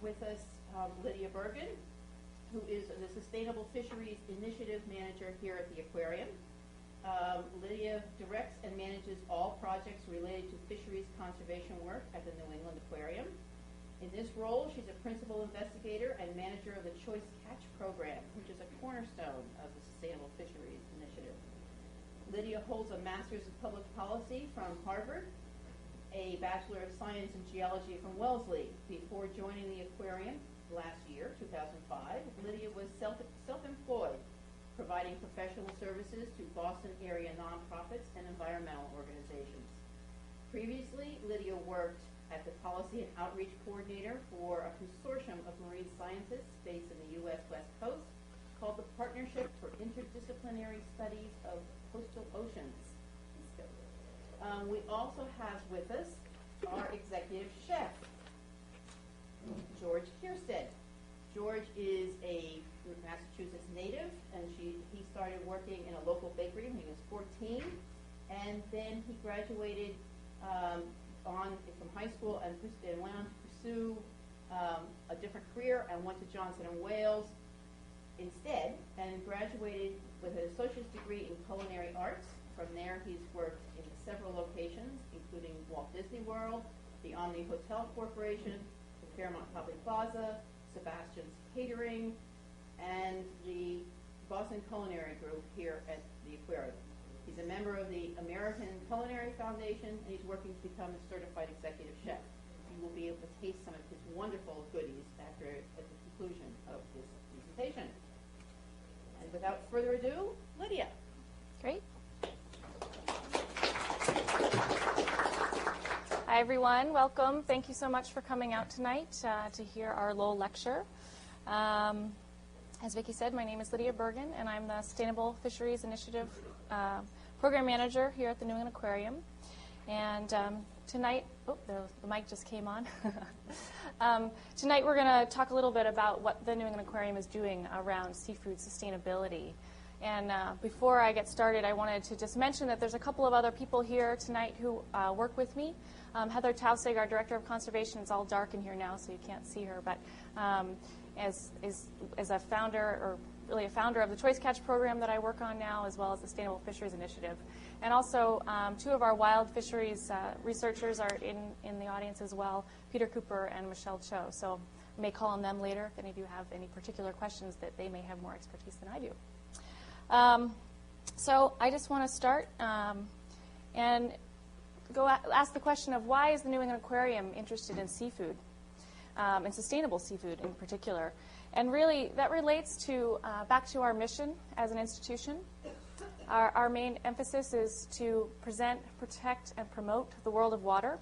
with us Lydia Bergen, who is the Sustainable Fisheries Initiative Manager here at the aquarium. Lydia directs and manages all projects related to fisheries conservation work at the New England Aquarium. In this role, she's a principal investigator and manager of the Choice Catch program, which is a cornerstone of the Sustainable Fisheries Initiative. Lydia holds a Master's of Public Policy from Harvard, a Bachelor of Science in Geology from Wellesley. Before joining the aquarium last year, 2005, Lydia was self-employed, providing professional services to Boston area nonprofits and environmental organizations. Previously, Lydia worked as the Policy and Outreach Coordinator for a consortium of marine scientists based in the U.S. West Coast called the Partnership for Interdisciplinary Studies of Coastal Oceans. We also have with us our executive chef, George Kierstead. George is a Massachusetts native, and he started working in a local bakery when he was 14, and then he graduated from high school and went on to pursue a different career and went to Johnson & Wales instead, and graduated with an associate's degree in culinary arts. From there, he's worked in several locations, including Walt Disney World, the Omni Hotel Corporation, the Fairmont Public Plaza, Sebastian's Catering, and the Boston Culinary Group here at the aquarium. He's a member of the American Culinary Foundation, and he's working to become a certified executive chef. You will be able to taste some of his wonderful goodies at the conclusion of this presentation. And without further ado, Lydia. Great. Hi, everyone. Welcome. Thank you so much for coming out tonight to hear our Lowell lecture. As Vicki said, my name is Lydia Bergen, and I'm the Sustainable Fisheries Initiative Program Manager here at the New England Aquarium. And tonight, the mic just came on. Tonight we're going to talk a little bit about what the New England Aquarium is doing around seafood sustainability. And before I get started, I wanted to just mention that there's a couple of other people here tonight who work with me. Heather Tausig, our Director of Conservation, it's all dark in here now, so you can't see her, but as a founder, or really a founder of the Choice Catch program that I work on now, as well as the Sustainable Fisheries Initiative. And also, two of our wild fisheries researchers are in the audience as well, Peter Cooper and Michelle Cho. So I may call on them later if any of you have any particular questions that they may have more expertise than I do. So I just want to start and ask the question of why is the New England Aquarium interested in seafood, and sustainable seafood in particular. And really, that relates to back to our mission as an institution. Our main emphasis is to present, protect, and promote the world of water.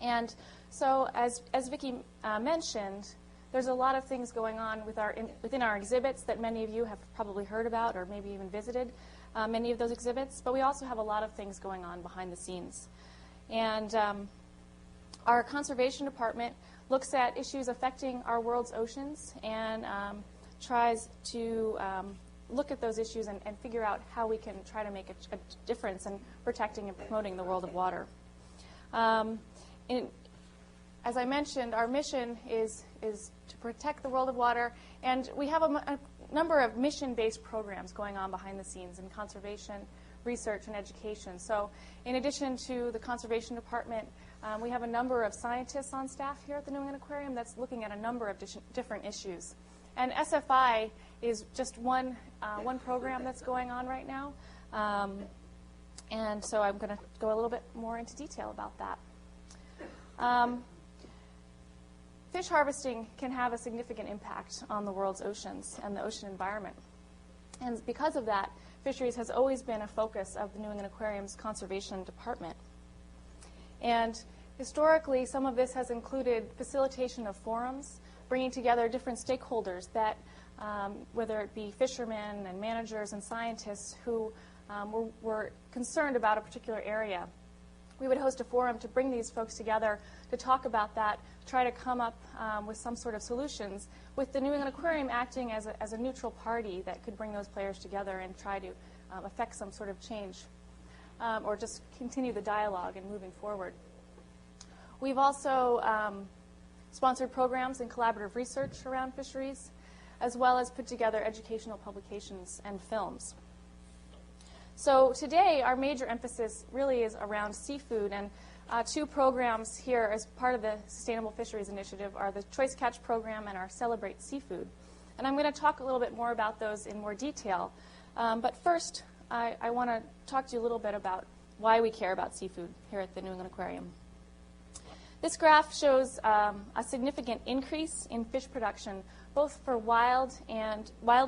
And so, as Vicki mentioned, there's a lot of things going on within our exhibits that many of you have probably heard about or maybe even visited many of those exhibits. But we also have a lot of things going on behind the scenes. And our conservation department looks at issues affecting our world's oceans and tries to look at those issues and figure out how we can try to make a difference in protecting and promoting the world of water. As I mentioned, our mission is to protect the world of water, and we have a number of mission-based programs going on behind the scenes in conservation, research, and education. So in addition to the conservation department, we have a number of scientists on staff here at the New England Aquarium that's looking at a number of different issues. And SFI is just one program that's going on right now. And so I'm going to go a little bit more into detail about that. Fish harvesting can have a significant impact on the world's oceans and the ocean environment. And because of that, fisheries has always been a focus of the New England Aquarium's conservation department. And historically, some of this has included facilitation of forums, bringing together different stakeholders that, whether it be fishermen and managers and scientists who were concerned about a particular area. We would host a forum to bring these folks together to talk about that, try to come up with some sort of solutions, with the New England Aquarium acting as a neutral party that could bring those players together and try to affect some sort of change, or just continue the dialogue and moving forward. We've also sponsored programs and collaborative research around fisheries, as well as put together educational publications and films. So today, our major emphasis really is around seafood, and two programs here as part of the Sustainable Fisheries Initiative are the Choice Catch Program and our Celebrate Seafood. And I'm going to talk a little bit more about those in more detail. But first, I want to talk to you a little bit about why we care about seafood here at the New England Aquarium. This graph shows a significant increase in fish production, both for wild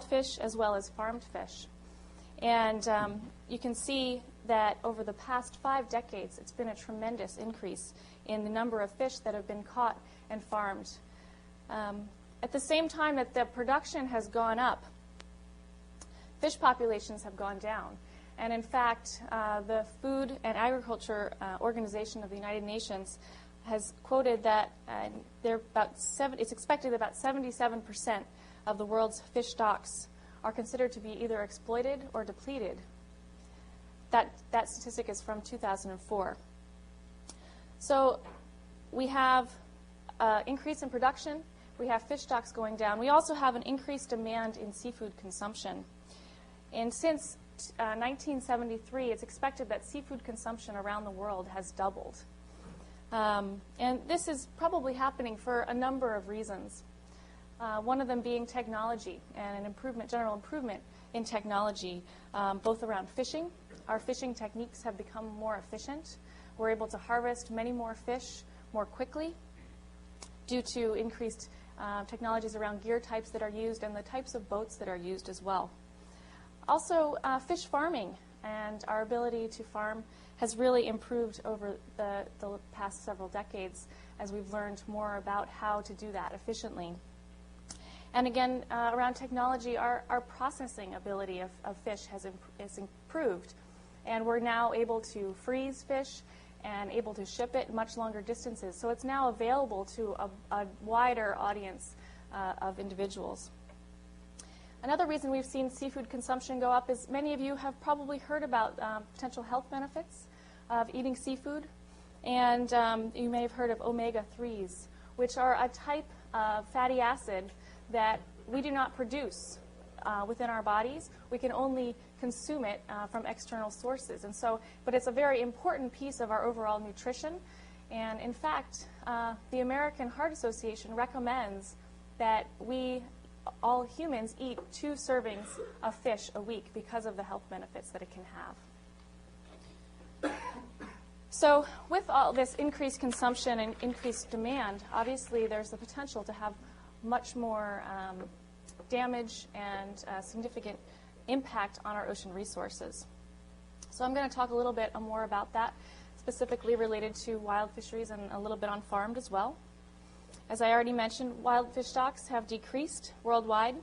fish as well as farmed fish. And you can see that over the past 5 decades, it's been a tremendous increase in the number of fish that have been caught and farmed. At the same time that the production has gone up, fish populations have gone down. And in fact, the Food and Agriculture Organization of the United Nations has quoted that it's expected that about 77% of the world's fish stocks are considered to be either exploited or depleted. That statistic is from 2004. So we have increase in production. We have fish stocks going down. We also have an increased demand in seafood consumption. And since 1973, it's expected that seafood consumption around the world has doubled. And this is probably happening for a number of reasons. One of them being technology and an general improvement in technology, both around fishing. Our fishing techniques have become more efficient. We're able to harvest many more fish more quickly due to increased technologies around gear types that are used and the types of boats that are used as well. Also, fish farming and our ability to farm has really improved over the past several decades as we've learned more about how to do that efficiently. And again, around technology, our processing ability of fish has improved. And we're now able to freeze fish and able to ship it much longer distances. So it's now available to a wider audience of individuals. Another reason we've seen seafood consumption go up is many of you have probably heard about potential health benefits of eating seafood. And you may have heard of omega-3s, which are a type of fatty acid that we do not produce within our bodies. We can only consume it from external sources. And so, but it's a very important piece of our overall nutrition. And in fact, the American Heart Association recommends that all humans eat 2 servings of fish a week because of the health benefits that it can have. So with all this increased consumption and increased demand, obviously there's the potential to have much more damage and significant impact on our ocean resources. So I'm going to talk a little bit more about that, specifically related to wild fisheries and a little bit on farmed as well. As I already mentioned, wild fish stocks have decreased worldwide,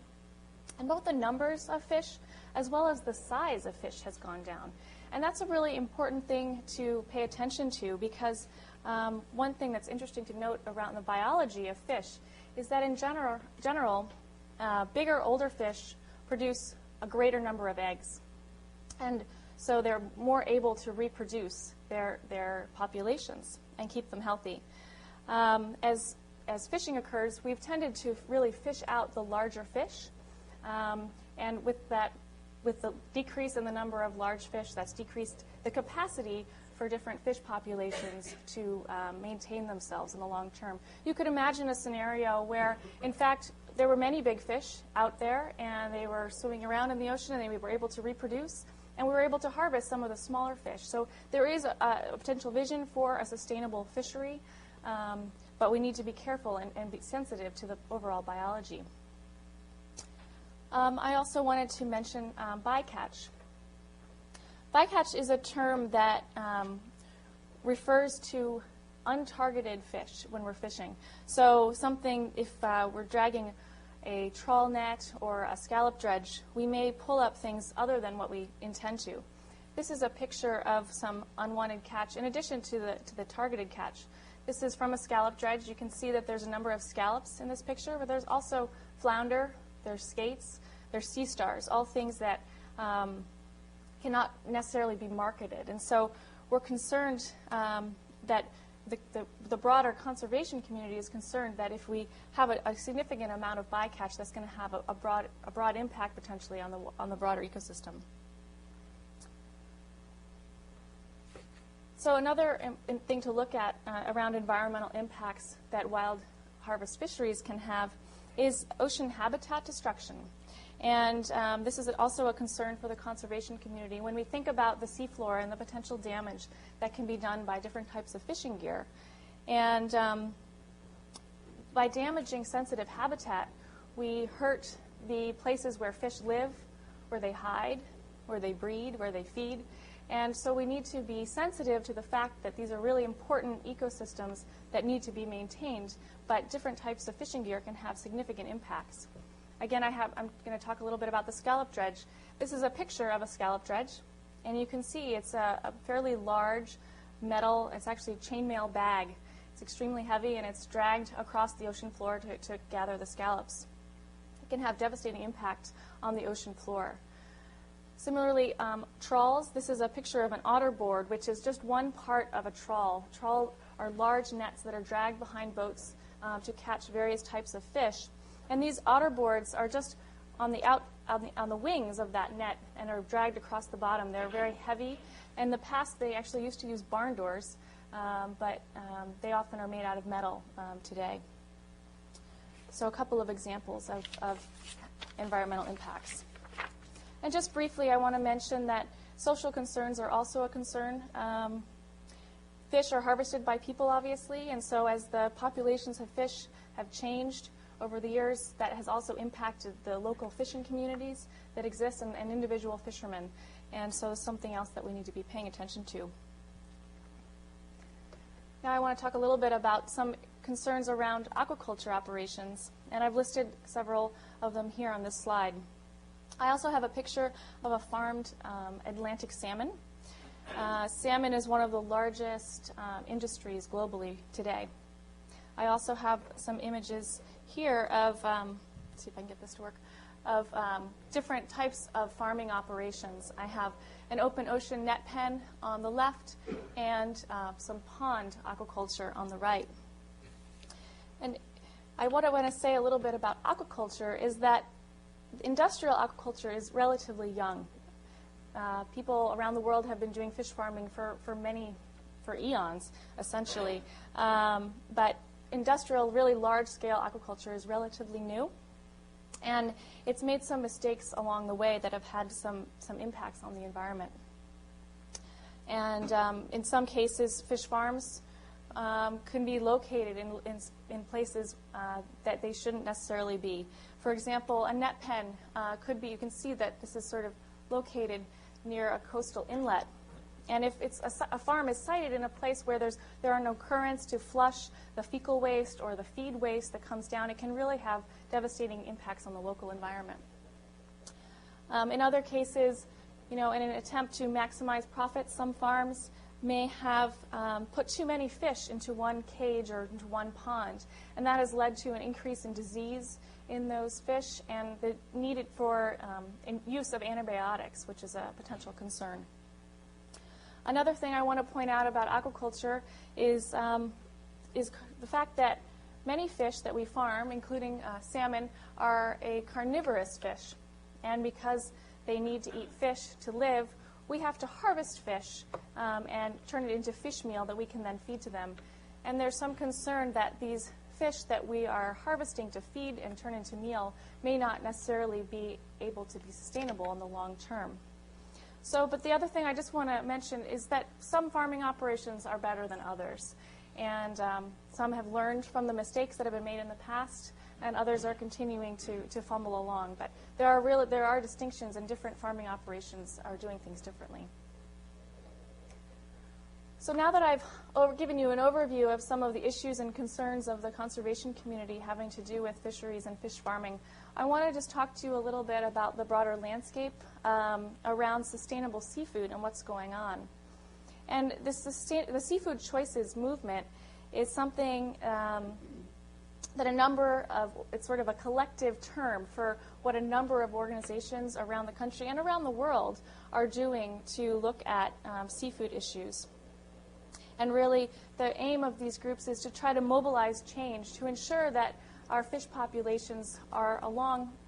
and both the numbers of fish as well as the size of fish has gone down. And that's a really important thing to pay attention to because one thing that's interesting to note around the biology of fish is that in general, bigger, older fish produce a greater number of eggs. And so they're more able to reproduce their populations and keep them healthy. As fishing occurs, we've tended to really fish out the larger fish. And with the decrease in the number of large fish, that's decreased the capacity for different fish populations to maintain themselves in the long term. You could imagine a scenario where, in fact, there were many big fish out there, and they were swimming around in the ocean, and they were able to reproduce, and we were able to harvest some of the smaller fish. So there is a potential vision for a sustainable fishery, but we need to be careful and be sensitive to the overall biology. I also wanted to mention bycatch. Bycatch is a term that refers to untargeted fish when we're fishing. So something, if we're dragging a trawl net or a scallop dredge, we may pull up things other than what we intend to. This is a picture of some unwanted catch in addition to the targeted catch. This is from a scallop dredge. You can see that there's a number of scallops in this picture, but there's also flounder, there's skates, there's sea stars, all things that cannot necessarily be marketed. And so we're concerned that the broader conservation community is concerned that if we have a significant amount of bycatch, that's going to have a broad impact potentially on the broader ecosystem. So another thing to look at around environmental impacts that wild harvest fisheries can have is ocean habitat destruction. And this is also a concern for the conservation community. When we think about the seafloor and the potential damage that can be done by different types of fishing gear, and by damaging sensitive habitat, we hurt the places where fish live, where they hide, where they breed, where they feed. And so we need to be sensitive to the fact that these are really important ecosystems that need to be maintained, but different types of fishing gear can have significant impacts. Again, I'm going to talk a little bit about the scallop dredge. This is a picture of a scallop dredge, and you can see it's a fairly large metal, it's actually a chainmail bag. It's extremely heavy, and it's dragged across the ocean floor to gather the scallops. It can have devastating impact on the ocean floor. Similarly, trawls. This is a picture of an otter board, which is just one part of a trawl. Trawl are large nets that are dragged behind boats to catch various types of fish. And these otter boards are just on the wings of that net and are dragged across the bottom. They're very heavy. In the past, they actually used to use barn doors, but they often are made out of metal today. So a couple of examples of environmental impacts. And just briefly, I want to mention that social concerns are also a concern. Fish are harvested by people, obviously, and so as the populations of fish have changed over the years, that has also impacted the local fishing communities that exist and individual fishermen. And so it's something else that we need to be paying attention to. Now I want to talk a little bit about some concerns around aquaculture operations, and I've listed several of them here on this slide. I also have a picture of a farmed Atlantic salmon. Salmon is one of the largest industries globally today. I also have some images here of, let's see if I can get this to work, of different types of farming operations. I have an open ocean net pen on the left and some pond aquaculture on the right. And what I want to say a little bit about aquaculture is that industrial aquaculture is relatively young. People around the world have been doing fish farming for eons, essentially. But industrial, really large-scale aquaculture is relatively new. And it's made some mistakes along the way that have had some impacts on the environment. And in some cases, fish farms can be located in places that they shouldn't necessarily be. For example, a net pen could be, you can see that this is sort of located near a coastal inlet. And if it's a farm is sited in a place where there are no currents to flush the fecal waste or the feed waste that comes down, it can really have devastating impacts on the local environment. In other cases, in an attempt to maximize profits, some farms may have put too many fish into one cage or into one pond, and that has led to an increase in disease in those fish and the need for use of antibiotics, which is a potential concern. Another thing I want to point out about aquaculture is the fact that many fish that we farm, including salmon, are a carnivorous fish. And because they need to eat fish to live, we have to harvest fish and turn it into fish meal that we can then feed to them. And there's some concern that these fish that we are harvesting to feed and turn into meal may not necessarily be able to be sustainable in the long term. But the other thing I just want to mention is that some farming operations are better than others. And some have learned from the mistakes that have been made in the past, and others are continuing to fumble along. But there are distinctions, and different farming operations are doing things differently. So now that I've given you an overview of some of the issues and concerns of the conservation community having to do with fisheries and fish farming, I want to just talk to you a little bit about the broader landscape around sustainable seafood and what's going on. And the seafood choices movement is something that it's sort of a collective term for what a number of organizations around the country and around the world are doing to look at seafood issues. And really, the aim of these groups is to try to mobilize change to ensure that our fish populations are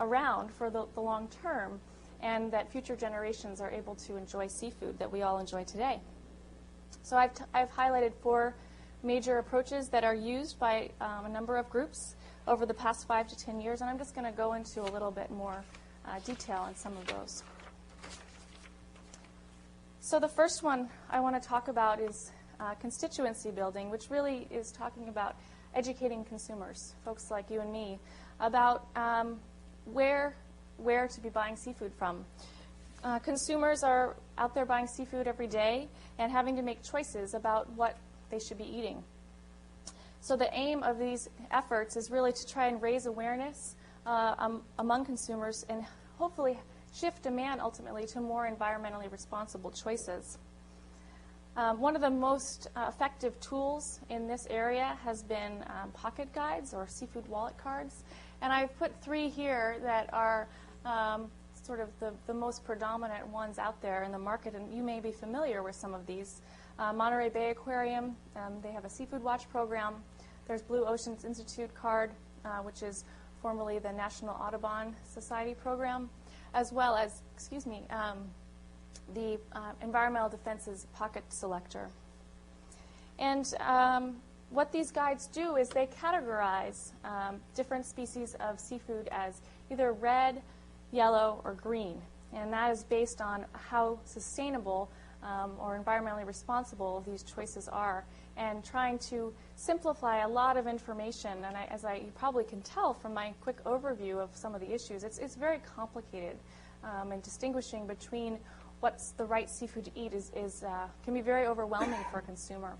around for the long term, and that future generations are able to enjoy seafood that we all enjoy today. So I've highlighted 4 major approaches that are used by a number of groups over the past 5 to 10 years, and I'm just going to go into a little bit more detail on some of those. So the first one I want to talk about is constituency building, which really is talking about educating consumers, folks like you and me, about where to be buying seafood from. Consumers are out there buying seafood every day and having to make choices about what they should be eating. So the aim of these efforts is really to try and raise awareness among consumers and hopefully shift demand ultimately to more environmentally responsible choices. One of the most effective tools in this area has been pocket guides or seafood wallet cards. And I've put 3 here that are sort of the most predominant ones out there in the market, and you may be familiar with some of these. Monterey Bay Aquarium, they have a Seafood Watch program. There's Blue Oceans Institute card, which is formerly the National Audubon Society program, as well as, the Environmental Defense's Pocket Selector. And what these guides do is they categorize different species of seafood as either red, yellow, or green. And that is based on how sustainable or environmentally responsible these choices are, and trying to simplify a lot of information. And you probably can tell from my quick overview of some of the issues, it's very complicated, and distinguishing between what's the right seafood to eat can be very overwhelming for a consumer.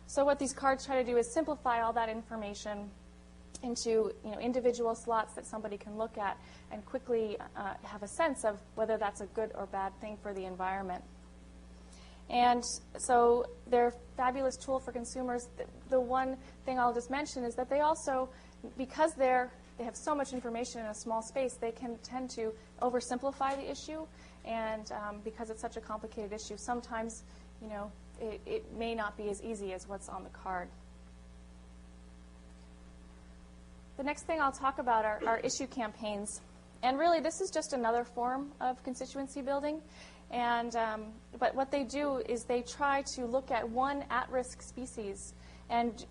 So what these cards try to do is simplify all that information into individual slots that somebody can look at and quickly have a sense of whether that's a good or bad thing for the environment. And so they're a fabulous tool for consumers. The one thing I'll just mention is that they also, because they have so much information in a small space, they can tend to oversimplify the issue. And because it's such a complicated issue, sometimes it may not be as easy as what's on the card. The next thing I'll talk about are issue campaigns. And really, this is just another form of constituency building. And but what they do is they try to look at one at-risk species and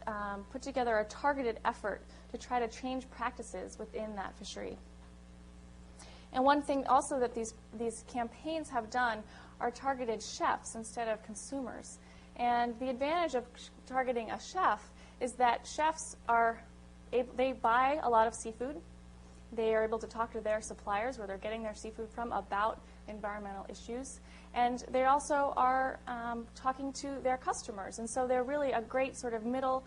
put together a targeted effort to try to change practices within that fishery. And one thing also that these campaigns have done are targeted chefs instead of consumers. And the advantage of targeting a chef is that chefs they buy a lot of seafood. They are able to talk to their suppliers, where they're getting their seafood from, about environmental issues. And they also are talking to their customers. And so they're really a great sort of middle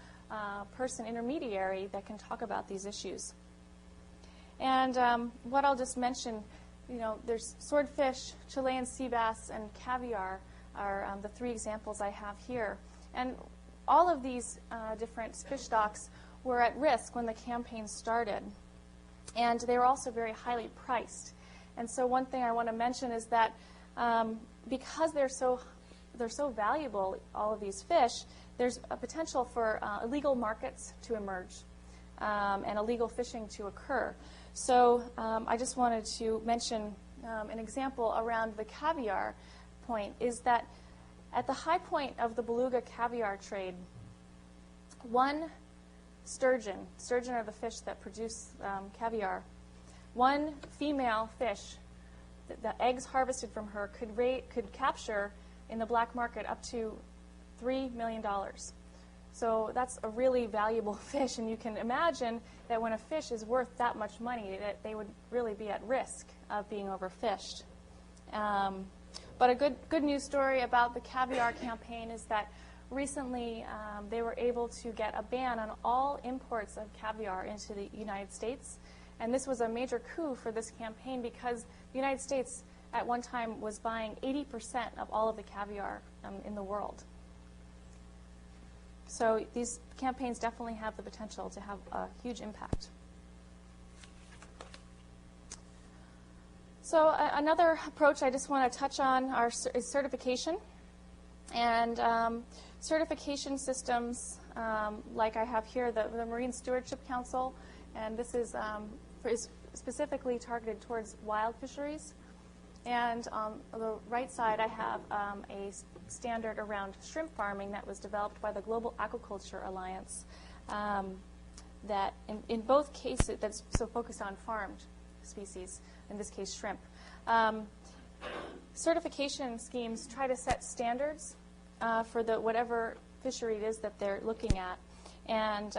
person intermediary that can talk about these issues. And what I'll just mention, there's swordfish, Chilean sea bass, and caviar are the 3 examples I have here. And all of these different fish stocks were at risk when the campaign started. And they were also very highly priced. And so one thing I want to mention is that because they're so valuable, all of these fish, there's a potential for illegal markets to emerge and illegal fishing to occur. So I just wanted to mention an example around the caviar point is that at the high point of the beluga caviar trade, one sturgeon are the fish that produce caviar, one female fish, the eggs harvested from her could capture in the black market up to $3 million. So that's a really valuable fish, and you can imagine that when a fish is worth that much money, that they would really be at risk of being overfished. But a good news story about the caviar campaign is that recently they were able to get a ban on all imports of caviar into the United States. And this was a major coup for this campaign because the United States at one time was buying 80% of all of the caviar in the world. So these campaigns definitely have the potential to have a huge impact. So another approach I just want to touch on is certification. And certification systems, like I have here, the Marine Stewardship Council, and this is specifically targeted towards wild fisheries. And on the right side, I have a standard around shrimp farming that was developed by the Global Aquaculture Alliance that in both cases, that's so focused on farmed species, in this case shrimp. Certification schemes try to set standards for whatever fishery it is that they're looking at. And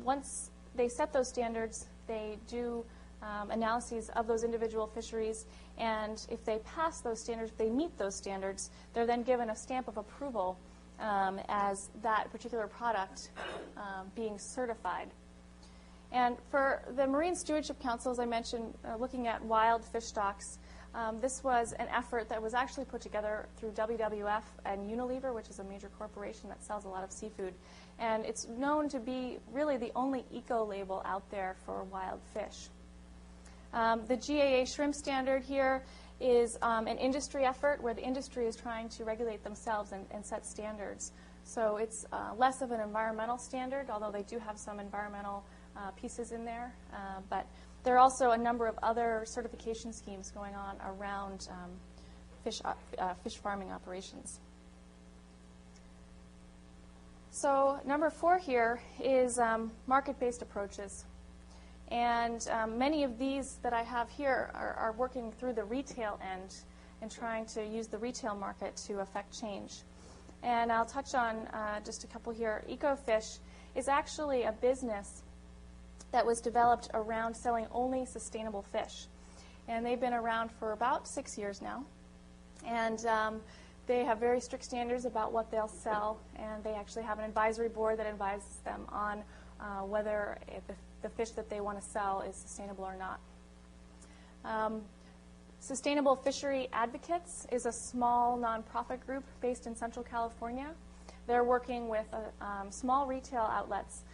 once they set those standards, they do analyses of those individual fisheries, and if they pass those standards, if they meet those standards, they're then given a stamp of approval as that particular product being certified. And for the Marine Stewardship Council, as I mentioned, looking at wild fish stocks, this was an effort that was actually put together through WWF and Unilever, which is a major corporation that sells a lot of seafood. And it's known to be really the only eco-label out there for wild fish. The GAA shrimp standard here is an industry effort where the industry is trying to regulate themselves and set standards. So it's less of an environmental standard, although they do have some environmental pieces in there. But there are also a number of other certification schemes going on around fish farming operations. So number 4 here is market-based approaches. And many of these that I have here are working through the retail end and trying to use the retail market to affect change. And I'll touch on just a couple here. EcoFish is actually a business that was developed around selling only sustainable fish. And they've been around for about 6 years now. And they have very strict standards about what they'll sell, and they actually have an advisory board that advises them on whether the fish that they want to sell is sustainable or not. Sustainable Fishery Advocates is a small nonprofit group based in Central California. They're working with small retail outlets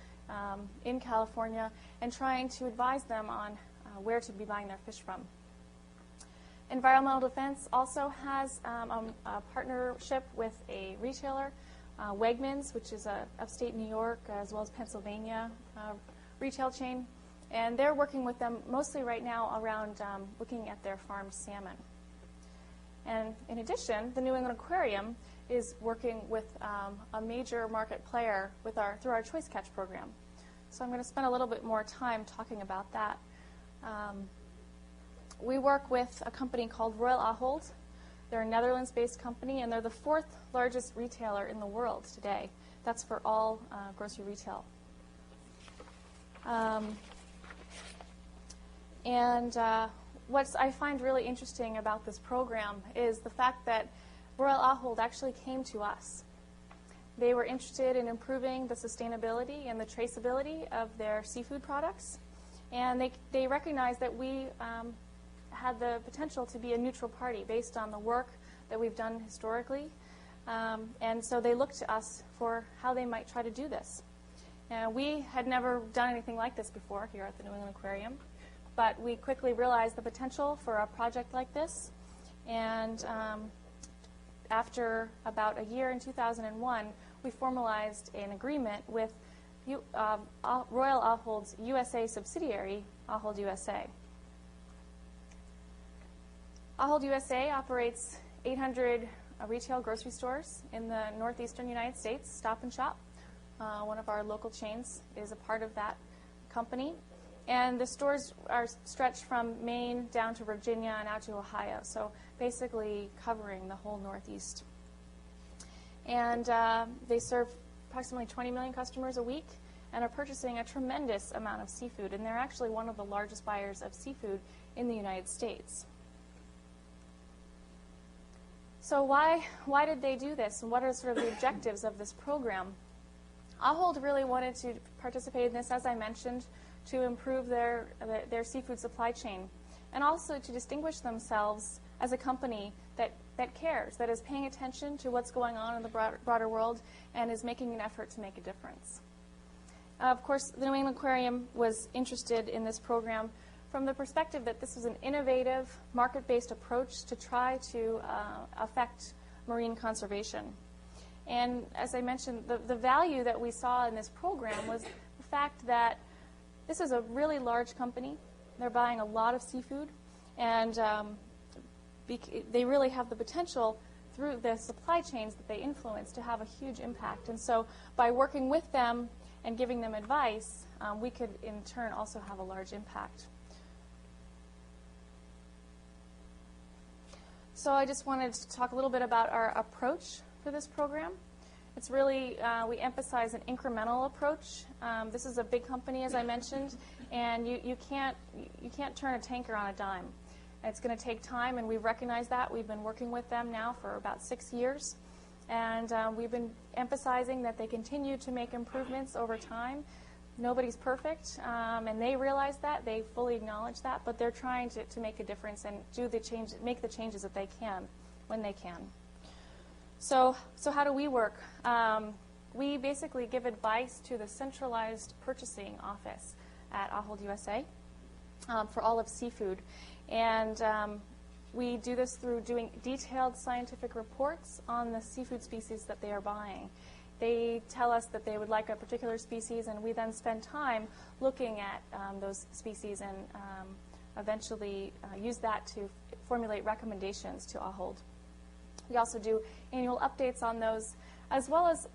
in California and trying to advise them on where to be buying their fish from. Environmental Defense also has a partnership with a retailer, Wegmans, which is upstate New York as well as Pennsylvania retail chain. And they're working with them mostly right now around looking at their farmed salmon. And in addition, the New England Aquarium is working with a major market player through our Choice Catch program. So I'm going to spend a little bit more time talking about that. We work with a company called Royal Ahold. They're a Netherlands-based company, and they're the 4th largest retailer in the world today. That's for all grocery retail. What I find really interesting about this program is the fact that Royal Ahold actually came to us. They were interested in improving the sustainability and the traceability of their seafood products, and they recognized that we had the potential to be a neutral party based on the work that we've done historically, and so they looked to us for how they might try to do this. We had never done anything like this before here at the New England Aquarium, but we quickly realized the potential for a project like this, and after about a year in 2001, we formalized an agreement with Royal Ahold's USA subsidiary, Ahold USA. Ahold USA operates 800 retail grocery stores in the northeastern United States, Stop and Shop. One of our local chains is a part of that company. And the stores are stretched from Maine down to Virginia and out to Ohio, so basically covering the whole Northeast. And they serve approximately 20 million customers a week and are purchasing a tremendous amount of seafood. And they're actually one of the largest buyers of seafood in the United States. So why did they do this, and what are sort of the objectives of this program? Ahold really wanted to participate in this, as I mentioned, to improve their seafood supply chain, and also to distinguish themselves as a company that cares, that is paying attention to what's going on in the broader world, and is making an effort to make a difference. Of course, the New England Aquarium was interested in this program from the perspective that this was an innovative, market-based approach to try to affect marine conservation. And as I mentioned, the value that we saw in this program was the fact that this is a really large company. They're buying a lot of seafood, and they really have the potential through the supply chains that they influence to have a huge impact. And so by working with them and giving them advice, we could in turn also have a large impact. So I just wanted to talk a little bit about our approach for this program. It's really, we emphasize an incremental approach. This is a big company, as I mentioned, and you can't turn a tanker on a dime. It's going to take time, and we recognize that. We've been working with them now for about 6 years, and we've been emphasizing that they continue to make improvements over time. Nobody's perfect, and they realize that. They fully acknowledge that, but they're trying to make a difference and make the changes that they can when they can. So how do we work? We basically give advice to the centralized purchasing office at Ahold USA for all of seafood. And we do this through doing detailed scientific reports on the seafood species that they are buying. They tell us that they would like a particular species, and we then spend time looking at those species and eventually use that to formulate recommendations to Ahold. We also do annual updates on those, as well as,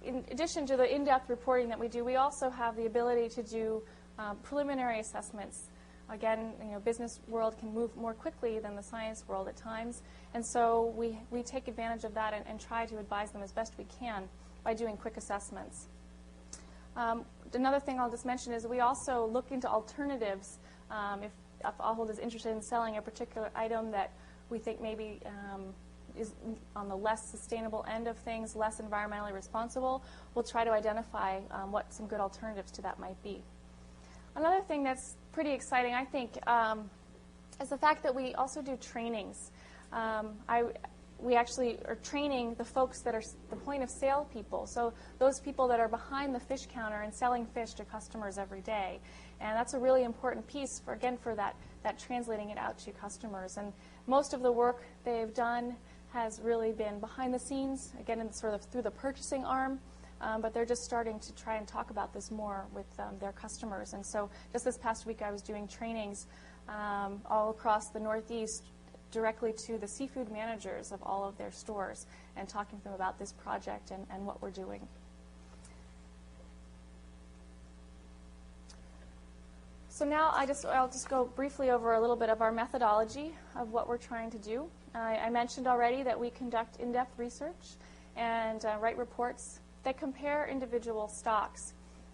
in addition to the in-depth reporting that we do, we also have the ability to do preliminary assessments. Again, business world can move more quickly than the science world at times, and so we take advantage of that and try to advise them as best we can by doing quick assessments. Another thing I'll just mention is we also look into alternatives. If Ahold is interested in selling a particular item that we think maybe is on the less sustainable end of things, less environmentally responsible, we'll try to identify what some good alternatives to that might be. Another thing that's pretty exciting, I think, is the fact that we also do trainings. We actually are training the folks that are the point of sale people, so those people that are behind the fish counter and selling fish to customers every day. And that's a really important piece for that translating it out to customers. And most of the work they've done has really been behind the scenes, again, sort of through the purchasing arm, but they're just starting to try and talk about this more with their customers. And so just this past week I was doing trainings all across the Northeast directly to the seafood managers of all of their stores and talking to them about this project and what we're doing. So now I'll just go briefly over a little bit of our methodology of what we're trying to do. I mentioned already that we conduct in-depth research and write reports that compare individual stocks.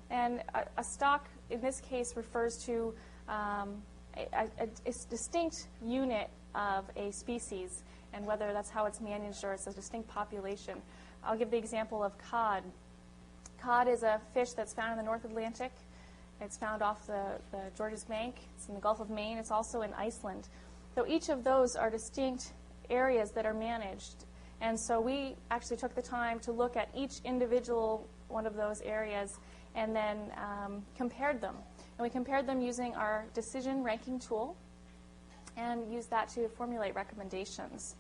And a stock in this case refers to a distinct unit of a species, and whether that's how it's managed or it's a distinct population. I'll give the example of cod. Cod is a fish that's found in the North Atlantic. It's found off the Georges Bank. It's in the Gulf of Maine. It's also in Iceland. So each of those are distinct areas that are managed. And so we actually took the time to look at each individual one of those areas and then compared them. And we compared them using our decision ranking tool and used that to formulate recommendations.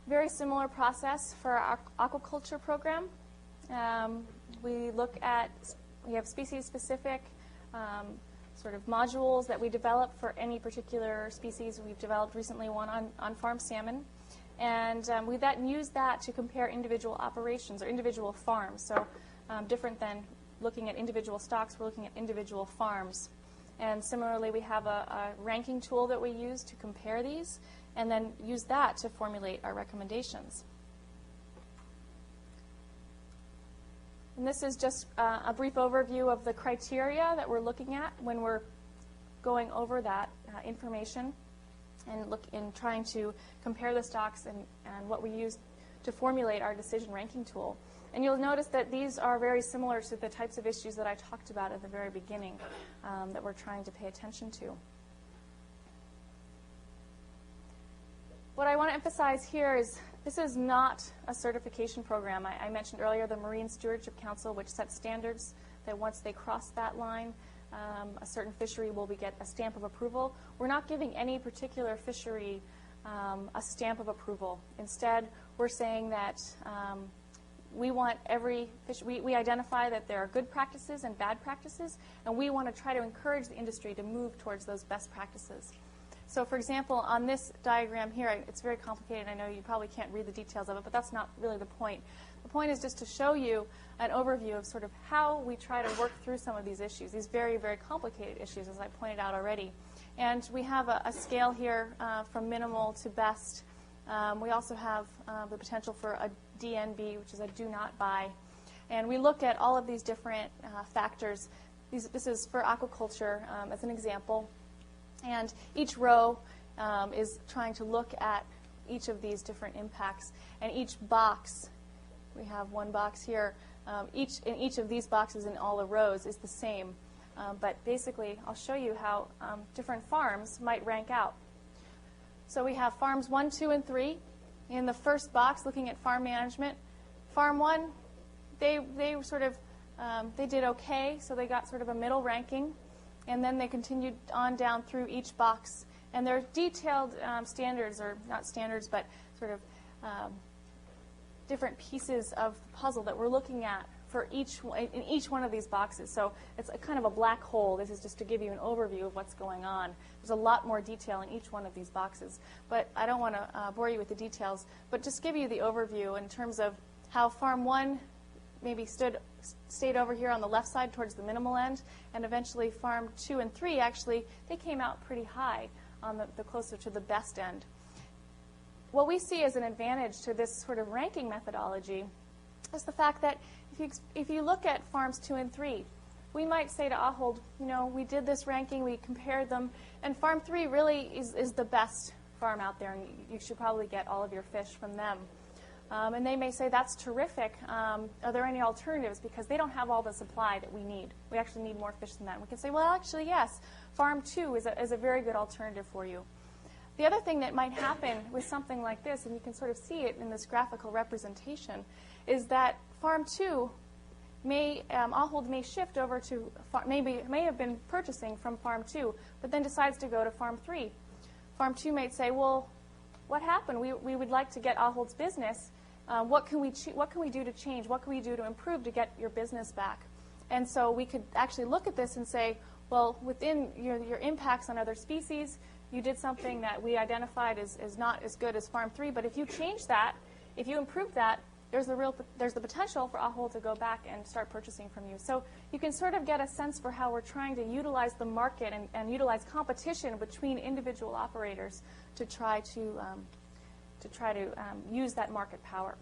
Very similar process for our aquaculture program. We have species-specific sort of modules that we develop for any particular species. We've developed recently one on farm salmon. And we then use that to compare individual operations or individual farms. So different than looking at individual stocks, we're looking at individual farms. And similarly, we have a ranking tool that we use to compare these and then use that to formulate our recommendations. And this is just a brief overview of the criteria that we're looking at when we're going over that information and trying to compare the stocks and what we use to formulate our decision ranking tool. And you'll notice that these are very similar to the types of issues that I talked about at the very beginning that we're trying to pay attention to. What I want to emphasize here is this is not a certification program. I mentioned earlier the Marine Stewardship Council, which sets standards that once they cross that line, a certain fishery will get a stamp of approval. We're not giving any particular fishery a stamp of approval. Instead, we're saying that we want every fish, we identify that there are good practices and bad practices, and we want to try to encourage the industry to move towards those best practices. So for example, on this diagram here, it's very complicated. I know you probably can't read the details of it, but that's not really the point. The point is just to show you an overview of sort of how we try to work through some of these issues, these very, very complicated issues, as I pointed out already. And we have a scale here from minimal to best. We also have the potential for a DNB, which is a do not buy. And we look at all of these different factors. This is for aquaculture as an example. And each row is trying to look at each of these different impacts. And each box, we have one box here, in each of these boxes in all the rows is the same. But basically, I'll show you how different farms might rank out. So we have farms 1, 2, and 3. In the first box, looking at farm management, farm 1, they sort of they did okay, so they got sort of a middle ranking. And then they continued on down through each box. And there are detailed standards, or not standards, but sort of different pieces of the puzzle that we're looking at for in each one of these boxes. So it's a kind of a black hole. This is just to give you an overview of what's going on. There's a lot more detail in each one of these boxes. But I don't want to bore you with the details, but just give you the overview in terms of how farm 1 maybe stayed over here on the left side towards the minimal end, and eventually farm 2 and 3 actually, they came out pretty high on the closer to the best end. What we see as an advantage to this sort of ranking methodology is the fact that if you look at farms 2 and 3, we might say to Ahold, you know, we did this ranking, we compared them, and farm 3 really is the best farm out there, and you should probably get all of your fish from them. And they may say, that's terrific. Are there any alternatives? Because they don't have all the supply that we need. We actually need more fish than that. And we can say, well, actually, yes, farm 2 is a very good alternative for you. The other thing that might happen with something like this, and you can sort of see it in this graphical representation, is that farm 2 Ahold may shift over to, may have been purchasing from farm 2, but then decides to go to farm 3. Farm 2 might say, well, what happened? We would like to get Ahold's business. What can we do to change? What can we do to improve to get your business back? And so we could actually look at this and say, well, within your impacts on other species, you did something that we identified as not as good as farm 3. But if you change that, if you improve that, there's the potential for Ahold to go back and start purchasing from you. So you can sort of get a sense for how we're trying to utilize the market and utilize competition between individual operators to try to use that market power.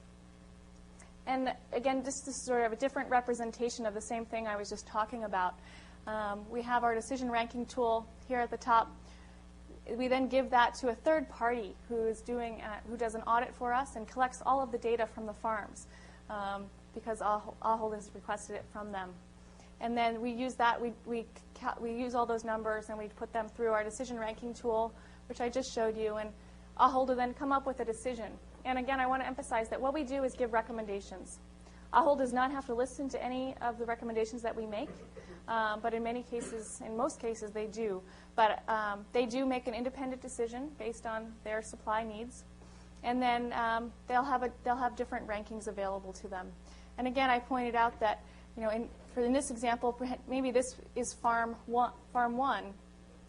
And again, this is sort of a different representation of the same thing I was just talking about. We have our decision ranking tool here at the top. We then give that to a third party who does an audit for us and collects all of the data from the farms because Ahold has requested it from them. And then we use that. We use all those numbers and we put them through our decision ranking tool, which I just showed you, and Ahold will then come up with a decision. And again, I want to emphasize that what we do is give recommendations. Ahold does not have to listen to any of the recommendations that we make, but in most cases, they do. But they do make an independent decision based on their supply needs, and then they'll have different rankings available to them. And again, I pointed out that in this example, maybe this is farm 1,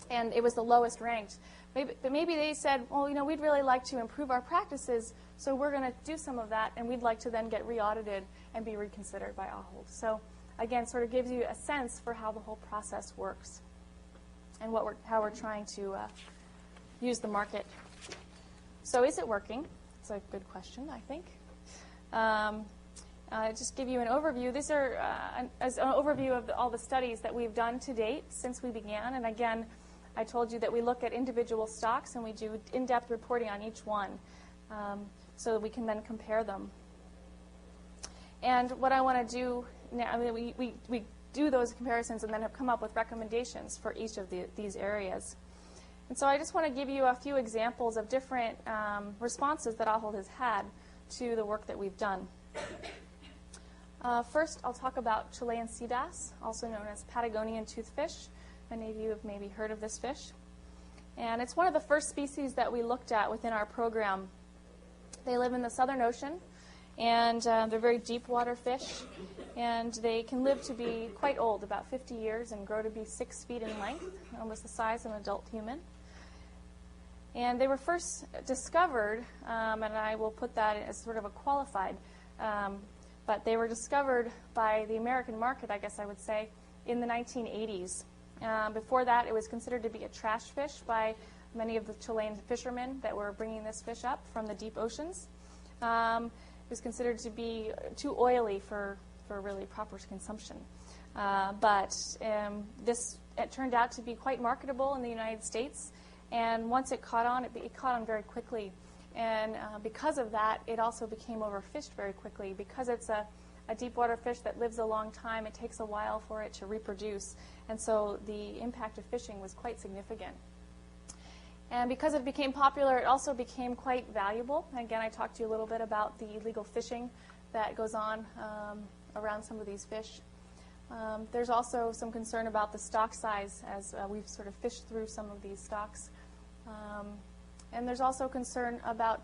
and it was the lowest ranked. But maybe they said, well, we'd really like to improve our practices, so we're going to do some of that, and we'd like to then get re-audited and be reconsidered by Ahold. So again, sort of gives you a sense for how the whole process works and how we're trying to use the market. So is it working? It's a good question, I think. Just give you an overview. These are an overview of all the studies that we've done to date since we began. And again, I told you that we look at individual stocks and we do in-depth reporting on each one so that we can then compare them. And what I want to do now, we do those comparisons and then have come up with recommendations for each of these areas. And so I just want to give you a few examples of different responses that Ahold has had to the work that we've done. First, I'll talk about Chilean sea bass, also known as Patagonian toothfish. Many of you have maybe heard of this fish. And it's one of the first species that we looked at within our program. They live in the Southern Ocean, and they're very deep water fish, and they can live to be quite old, about 50 years, and grow to be 6 feet in length, almost the size of an adult human. And they were first discovered, and I will put that as sort of a qualified, but they were discovered by the American market, I guess I would say, in the 1980s. Before that, it was considered to be a trash fish by many of the Chilean fishermen that were bringing this fish up from the deep oceans. It was considered to be too oily for really proper consumption. But it turned out to be quite marketable in the United States. And once it caught on, it caught on very quickly. And because of that, it also became overfished very quickly. Because it's a deep water fish that lives a long time, it takes a while for it to reproduce. And so the impact of fishing was quite significant. And because it became popular, it also became quite valuable. And again, I talked to you a little bit about the illegal fishing that goes on around some of these fish. There's also some concern about the stock size as we've sort of fished through some of these stocks. And there's also concern about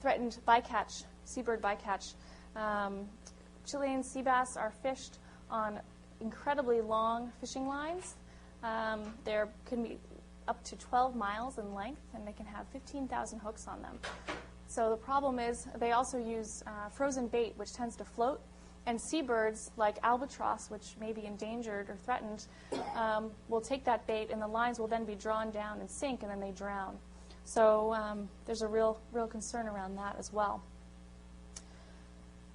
threatened bycatch, seabird bycatch. Chilean sea bass are fished on incredibly long fishing lines. They can be up to 12 miles in length, and they can have 15,000 hooks on them. So the problem is they also use frozen bait, which tends to float. And seabirds, like albatross, which may be endangered or threatened, will take that bait, and the lines will then be drawn down and sink, and then they drown. So there's a real concern around that as well.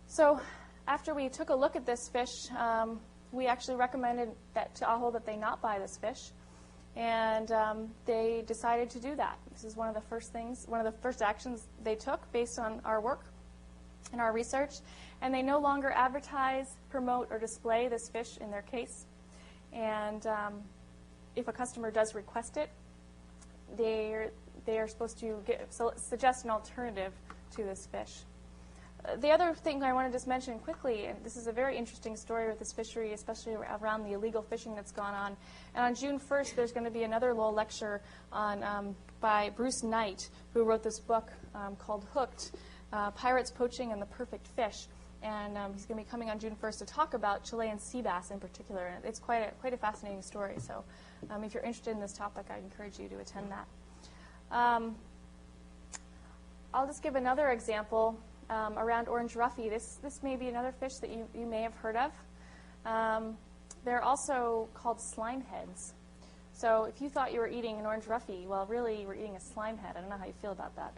So after we took a look at this fish, we actually recommended to AHO that they not buy this fish, and they decided to do that. This is one of the first actions they took based on our work and our research. And they no longer advertise, promote, or display this fish in their case. And if a customer does request it, they are supposed to suggest an alternative to this fish. The other thing I want to just mention quickly, and this is a very interesting story with this fishery, especially around the illegal fishing that's gone on. And on June 1st, there's going to be another little lecture by Bruce Knight, who wrote this book called Hooked, Pirates, Poaching, and the Perfect Fish. And he's going to be coming on June 1st to talk about Chilean sea bass in particular. And it's quite a fascinating story. So if you're interested in this topic, I encourage you to attend that. I'll just give another example around orange roughy. This may be another fish that you may have heard of. They're also called slime heads. So if you thought you were eating an orange roughy, well, really, you were eating a slime head. I don't know how you feel about that.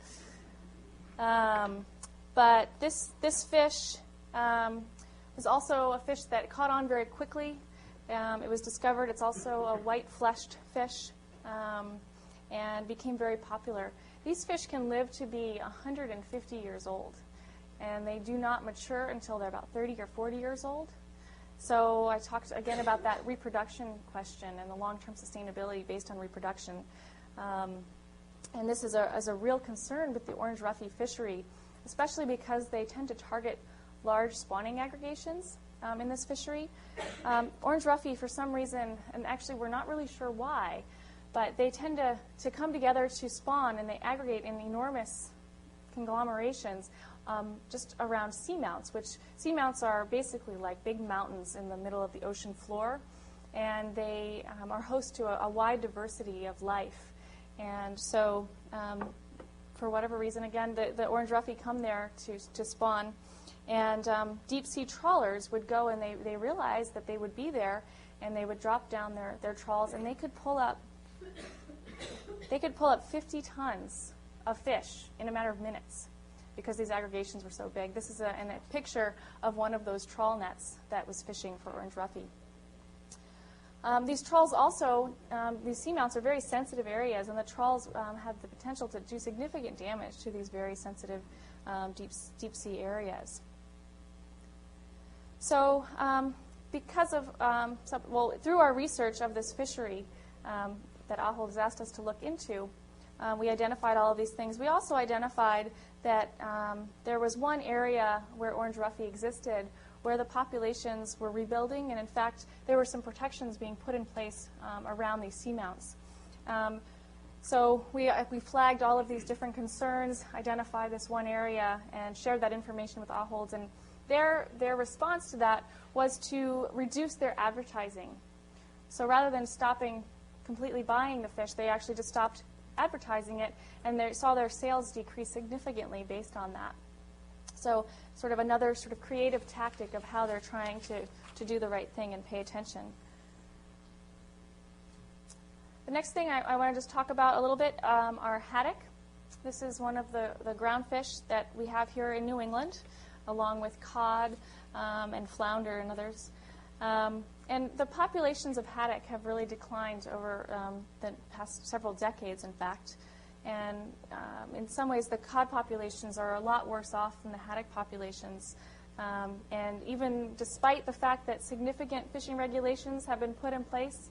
But this fish is also a fish that caught on very quickly. It was discovered. It's also a white-fleshed fish and became very popular. These fish can live to be 150 years old, and they do not mature until they're about 30 or 40 years old. So I talked again about that reproduction question and the long-term sustainability based on reproduction. And this is a real concern with the orange roughy fishery, especially because they tend to target large spawning aggregations in this fishery. Orange roughy, for some reason, and actually we're not really sure why, but they tend to come together to spawn, and they aggregate in enormous conglomerations just around seamounts, which seamounts are basically like big mountains in the middle of the ocean floor, and they are host to a wide diversity of life. And so for whatever reason, again, the orange roughy come there to spawn. And deep sea trawlers would go, and they realized that they would be there, and they would drop down their trawls, and they could pull up 50 tons of fish in a matter of minutes because these aggregations were so big. This is a picture of one of those trawl nets that was fishing for orange roughy. These trawls also, these seamounts are very sensitive areas, and the trawls have the potential to do significant damage to these very sensitive deep sea areas. So because of, through our research of this fishery that AHO has asked us to look into, we identified all of these things. We also identified that there was one area where orange roughy existed where the populations were rebuilding, and in fact, there were some protections being put in place around these seamounts. So we flagged all of these different concerns, identified this one area, and shared that information with Ahold. And their response to that was to reduce their advertising. So rather than stopping completely buying the fish, they actually just stopped advertising it, and they saw their sales decrease significantly based on that. So sort of another sort of creative tactic of how they're trying to do the right thing and pay attention. The next thing I want to just talk about a little bit are haddock. This is one of the ground fish that we have here in New England, along with cod and flounder and others. And the populations of haddock have really declined over the past several decades, in fact. And in some ways, the cod populations are a lot worse off than the haddock populations. And even despite the fact that significant fishing regulations have been put in place,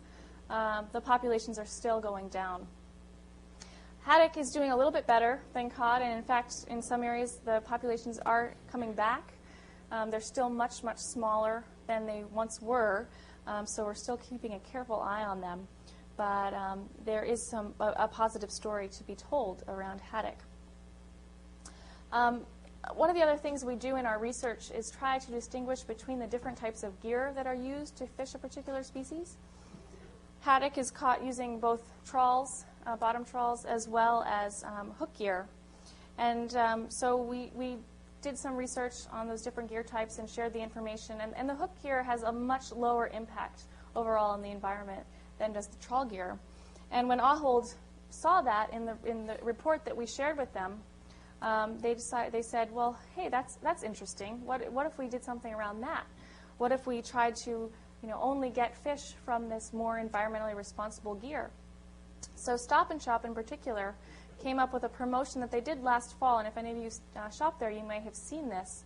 the populations are still going down. Haddock is doing a little bit better than cod, and in fact, in some areas, the populations are coming back. They're still much, much smaller than they once were, so we're still keeping a careful eye on them. But there is a positive story to be told around haddock. One of the other things we do in our research is try to distinguish between the different types of gear that are used to fish a particular species. Haddock is caught using both trawls, bottom trawls, as well as hook gear. And so we did some research on those different gear types and shared the information. And the hook gear has a much lower impact overall on the environment than does the trawl gear. And when Ahold saw that in the report that we shared with them, they said, well, hey, that's interesting. What if we did something around that? What if we tried to only get fish from this more environmentally responsible gear? So Stop & Shop in particular came up with a promotion that they did last fall, and if any of you shop there, you may have seen this.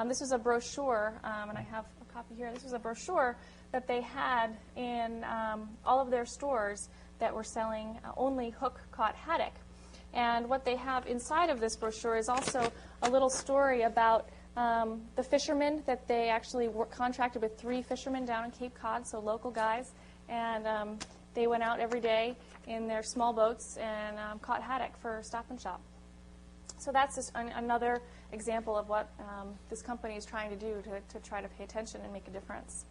This was a brochure, and I have a copy here. This was a brochure that they had in all of their stores that were selling only hook-caught haddock. And what they have inside of this brochure is also a little story about the fishermen that they actually contracted with 3 fishermen down in Cape Cod, so local guys, and they went out every day in their small boats and caught haddock for Stop & Shop. So that's just another example of what this company is trying to do to try to pay attention and make a difference.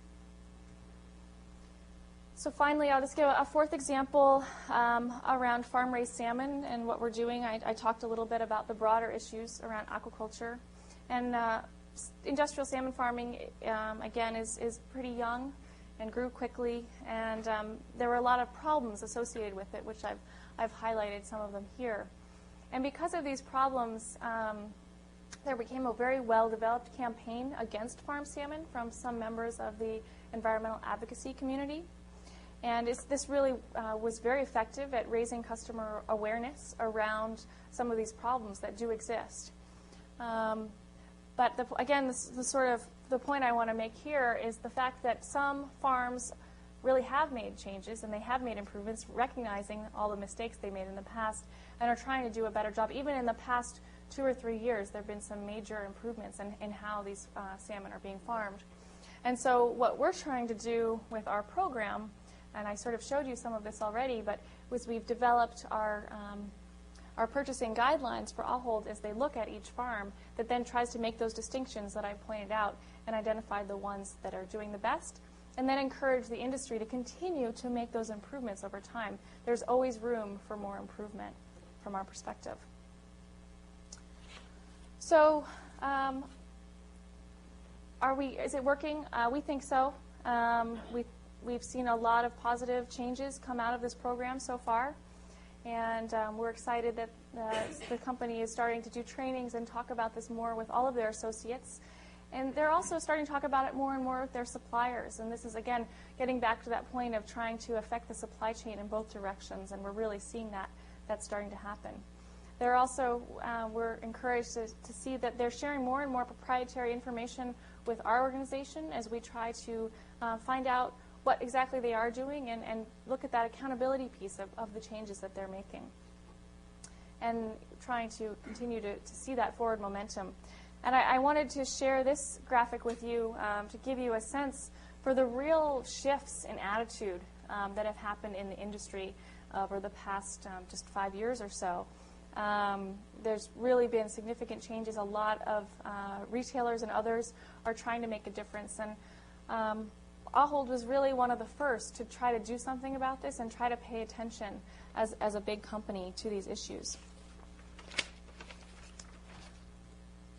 So finally, I'll just give a fourth example around farm-raised salmon and what we're doing. I talked a little bit about the broader issues around aquaculture. And industrial salmon farming, again, is pretty young and grew quickly. And there were a lot of problems associated with it, which I've highlighted some of them here. And because of these problems, there became a very well-developed campaign against farm salmon from some members of the environmental advocacy community. And this really was very effective at raising customer awareness around some of these problems that do exist. But again, the point I want to make here is the fact that some farms really have made changes and they have made improvements, recognizing all the mistakes they made in the past and are trying to do a better job. Even in the past 2 or 3 years, there have been some major improvements in how these salmon are being farmed. And so what we're trying to do with our program, and I sort of showed you some of this already, but was we've developed our purchasing guidelines for Ahold as they look at each farm that then tries to make those distinctions that I pointed out and identify the ones that are doing the best, and then encourage the industry to continue to make those improvements over time. There's always room for more improvement from our perspective. So is it working? We think so. We've seen a lot of positive changes come out of this program so far. And we're excited that the company is starting to do trainings and talk about this more with all of their associates. And they're also starting to talk about it more and more with their suppliers. And this is, again, getting back to that point of trying to affect the supply chain in both directions. And we're really seeing that's starting to happen. They're also, we're encouraged to see that they're sharing more and more proprietary information with our organization as we try to find out what exactly they are doing and look at that accountability piece of the changes that they're making. And trying to continue to see that forward momentum. And I wanted to share this graphic with you to give you a sense for the real shifts in attitude that have happened in the industry over the past just 5 years or so. There's really been significant changes. A lot of retailers and others are trying to make a difference. And Ahold was really one of the first to try to do something about this and try to pay attention as a big company to these issues.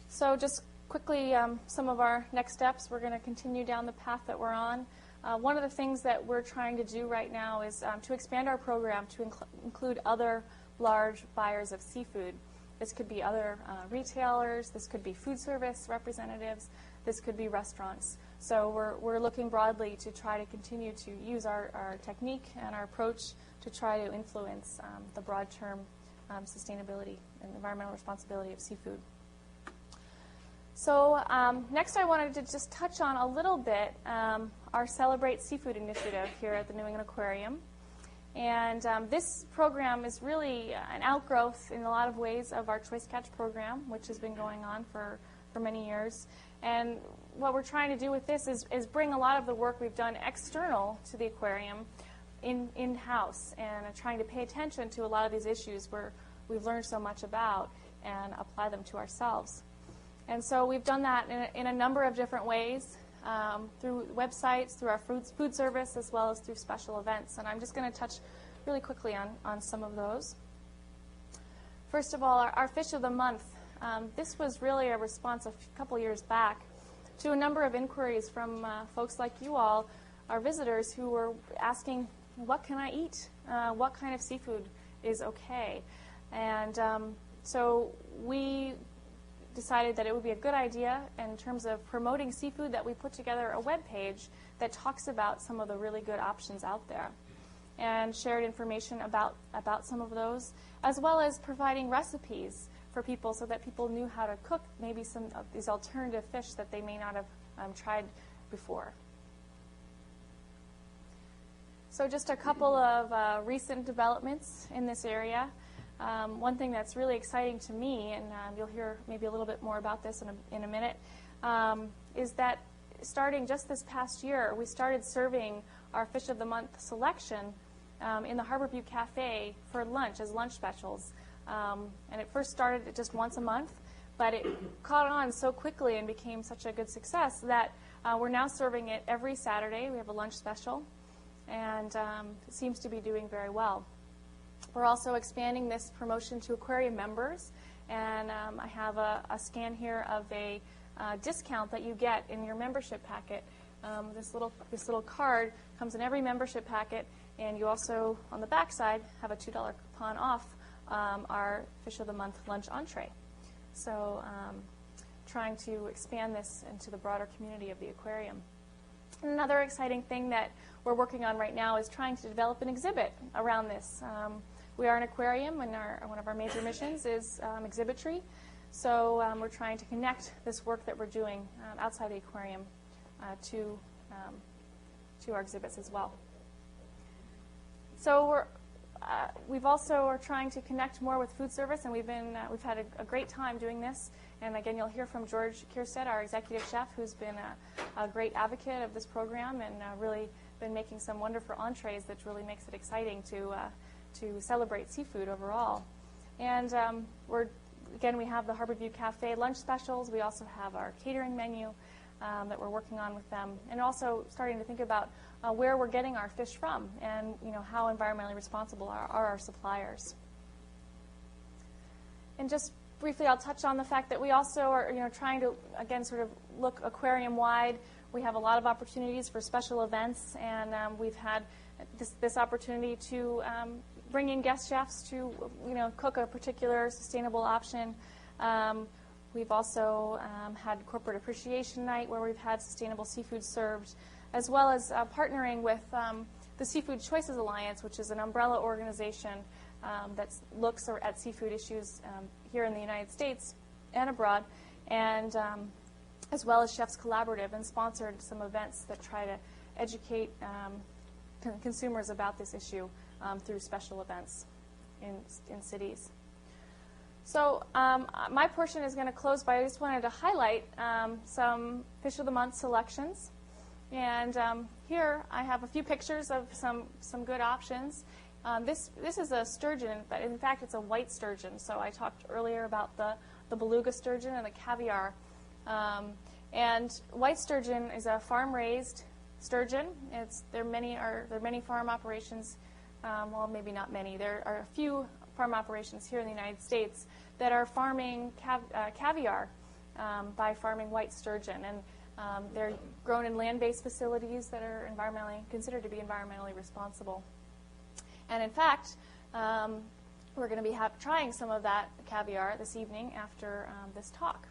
So just quickly, some of our next steps. We're going to continue down the path that we're on. One of the things that we're trying to do right now is to expand our program to include other large buyers of seafood. This could be other retailers. This could be food service representatives. This could be restaurants. So we're looking broadly to try to continue to use our technique and our approach to try to influence the broad-term sustainability and environmental responsibility of seafood. So next I wanted to just touch on a little bit our Celebrate Seafood initiative here at the New England Aquarium. And this program is really an outgrowth in a lot of ways of our Choice Catch program, which has been going on for many years. And what we're trying to do with this is bring a lot of the work we've done external to the aquarium in-house and trying to pay attention to a lot of these issues where we've learned so much about and apply them to ourselves. And so we've done that in a number of different ways, through websites, through our food service, as well as through special events. And I'm just going to touch really quickly on some of those. First of all, our Fish of the Month. This was really a response a couple years back to a number of inquiries from folks like you all, our visitors, who were asking, what can I eat? What kind of seafood is okay? And so we decided that it would be a good idea in terms of promoting seafood that we put together a web page that talks about some of the really good options out there and shared information about some of those, as well as providing recipes for people so that people knew how to cook maybe some of these alternative fish that they may not have tried before. So just a couple of recent developments in this area. One thing that's really exciting to me, and you'll hear maybe a little bit more about this in a minute, is that starting just this past year, we started serving our Fish of the Month selection in the Harborview Cafe for lunch as lunch specials. And it first started just once a month, but it caught on so quickly and became such a good success that we're now serving it every Saturday. We have a lunch special, and it seems to be doing very well. We're also expanding this promotion to aquarium members, and I have a scan here of a discount that you get in your membership packet. This little card comes in every membership packet, and you also, on the back side, have a $2 coupon off our Fish of the Month lunch entree. So trying to expand this into the broader community of the aquarium. Another exciting thing that we're working on right now is trying to develop an exhibit around this. We are an aquarium, and one of our major missions is exhibitry. So we're trying to connect this work that we're doing outside the aquarium to our exhibits as well. So we've also are trying to connect more with food service, and we've had a great time doing this. And again, you'll hear from George Kierstead, our executive chef, who's been a great advocate of this program and really been making some wonderful entrees that really makes it exciting to celebrate seafood overall. And we have the Harborview Cafe lunch specials. We also have our catering menu that we're working on with them, and also starting to think about where we're getting our fish from, and how environmentally responsible are our suppliers. And just briefly, I'll touch on the fact that we also are trying to again sort of look aquarium-wide. We have a lot of opportunities for special events, and we've had this opportunity to bring in guest chefs to cook a particular sustainable option. We've also had Corporate Appreciation Night where we've had sustainable seafood served, as well as partnering with the Seafood Choices Alliance, which is an umbrella organization that looks at seafood issues here in the United States and abroad, and as well as Chefs Collaborative, and sponsored some events that try to educate consumers about this issue through special events in cities. So my portion is going to close by I just wanted to highlight some Fish of the Month selections. And here I have a few pictures of some good options. This is a sturgeon, but in fact it's a white sturgeon. So I talked earlier about the beluga sturgeon and the caviar. And white sturgeon is a farm-raised sturgeon. There are many farm operations. Well, maybe not many. There are a few farm operations here in the United States that are farming caviar by farming white sturgeon. And they're grown in land-based facilities that are considered to be environmentally responsible. And in fact, we're going to be trying some of that caviar this evening after this talk.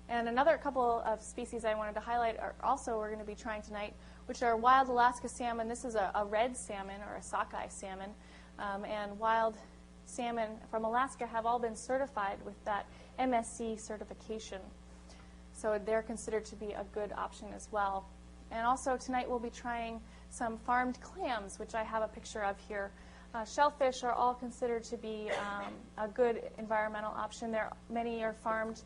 And another couple of species I wanted to highlight are also we're going to be trying tonight, which are wild Alaska salmon. This is a red salmon or a sockeye salmon. And wild salmon from Alaska have all been certified with that MSC certification. So they're considered to be a good option as well. And also tonight we'll be trying some farmed clams, which I have a picture of here. Shellfish are all considered to be a good environmental option. Many are farmed.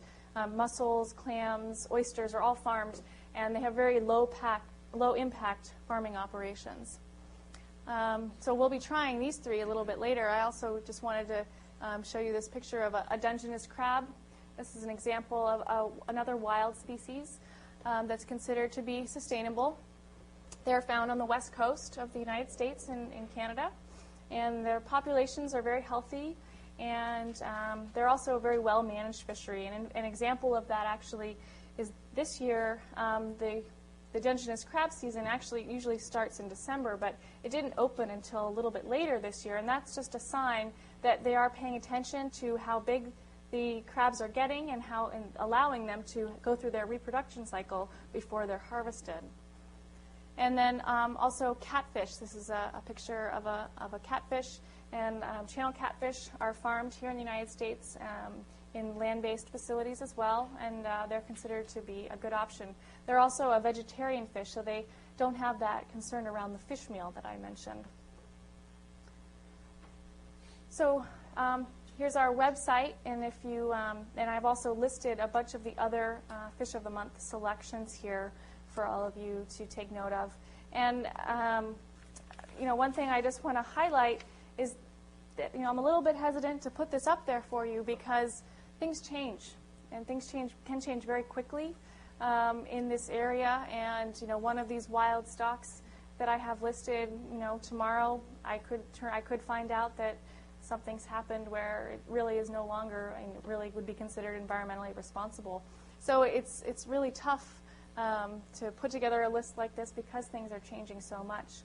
Mussels, clams, oysters are all farmed, and they have very low impact farming operations. So we'll be trying these three a little bit later. I also just wanted to show you this picture of a Dungeness crab. This is an example of another wild species that's considered to be sustainable. They're found on the west coast of the United States and in Canada, and their populations are very healthy, and they're also a very well-managed fishery. And an example of that actually is this year, the Dungeness crab season actually usually starts in December, but it didn't open until a little bit later this year, and that's just a sign that they are paying attention to how big the crabs are getting and allowing them to go through their reproduction cycle before they're harvested. And then also catfish. This is a picture of a catfish. And channel catfish are farmed here in the United States in land-based facilities as well, and they're considered to be a good option. They're also a vegetarian fish, so they don't have that concern around the fish meal that I mentioned. So here's our website, and and I've also listed a bunch of the other Fish of the Month selections here for all of you to take note of. And one thing I just want to highlight is that I'm a little bit hesitant to put this up there for you because things change, and things can change very quickly in this area. And one of these wild stocks that I have listed, tomorrow I could find out that something's happened where it really is no longer and really would be considered environmentally responsible. So it's really tough to put together a list like this because things are changing so much.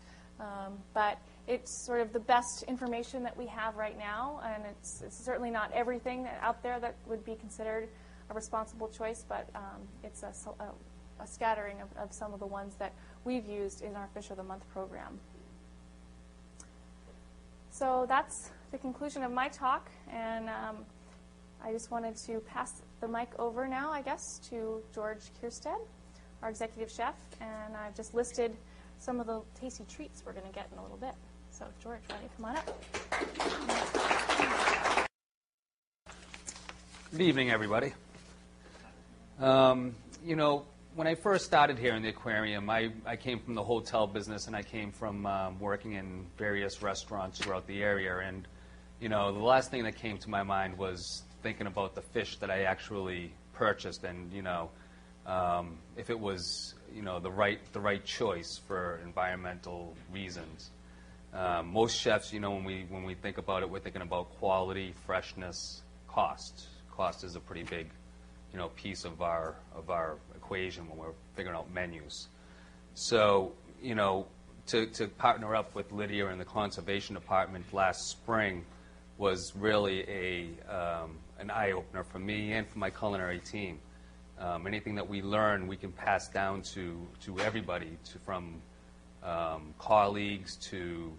But it's sort of the best information that we have right now, and it's certainly not everything out there that would be considered a responsible choice, but it's a scattering of some of the ones that we've used in our Fish of the Month program. So that's the conclusion of my talk, and I just wanted to pass the mic over now, I guess, to George Kierstead, our executive chef, and I've just listed some of the tasty treats we're going to get in a little bit. So, George, why don't you come on up? Good evening, everybody. When I first started here in the aquarium, I came from the hotel business, and I came from working in various restaurants throughout the area. And, the last thing that came to my mind was thinking about the fish that I actually purchased, and, if it was, the right choice for environmental reasons. Most chefs, when we think about it, we're thinking about quality, freshness, cost. Cost is a pretty big, piece of our equation when we're figuring out menus. So, to partner up with Lydia in the conservation department last spring was really an eye-opener for me and for my culinary team. Anything that we learn, we can pass down to everybody, from colleagues to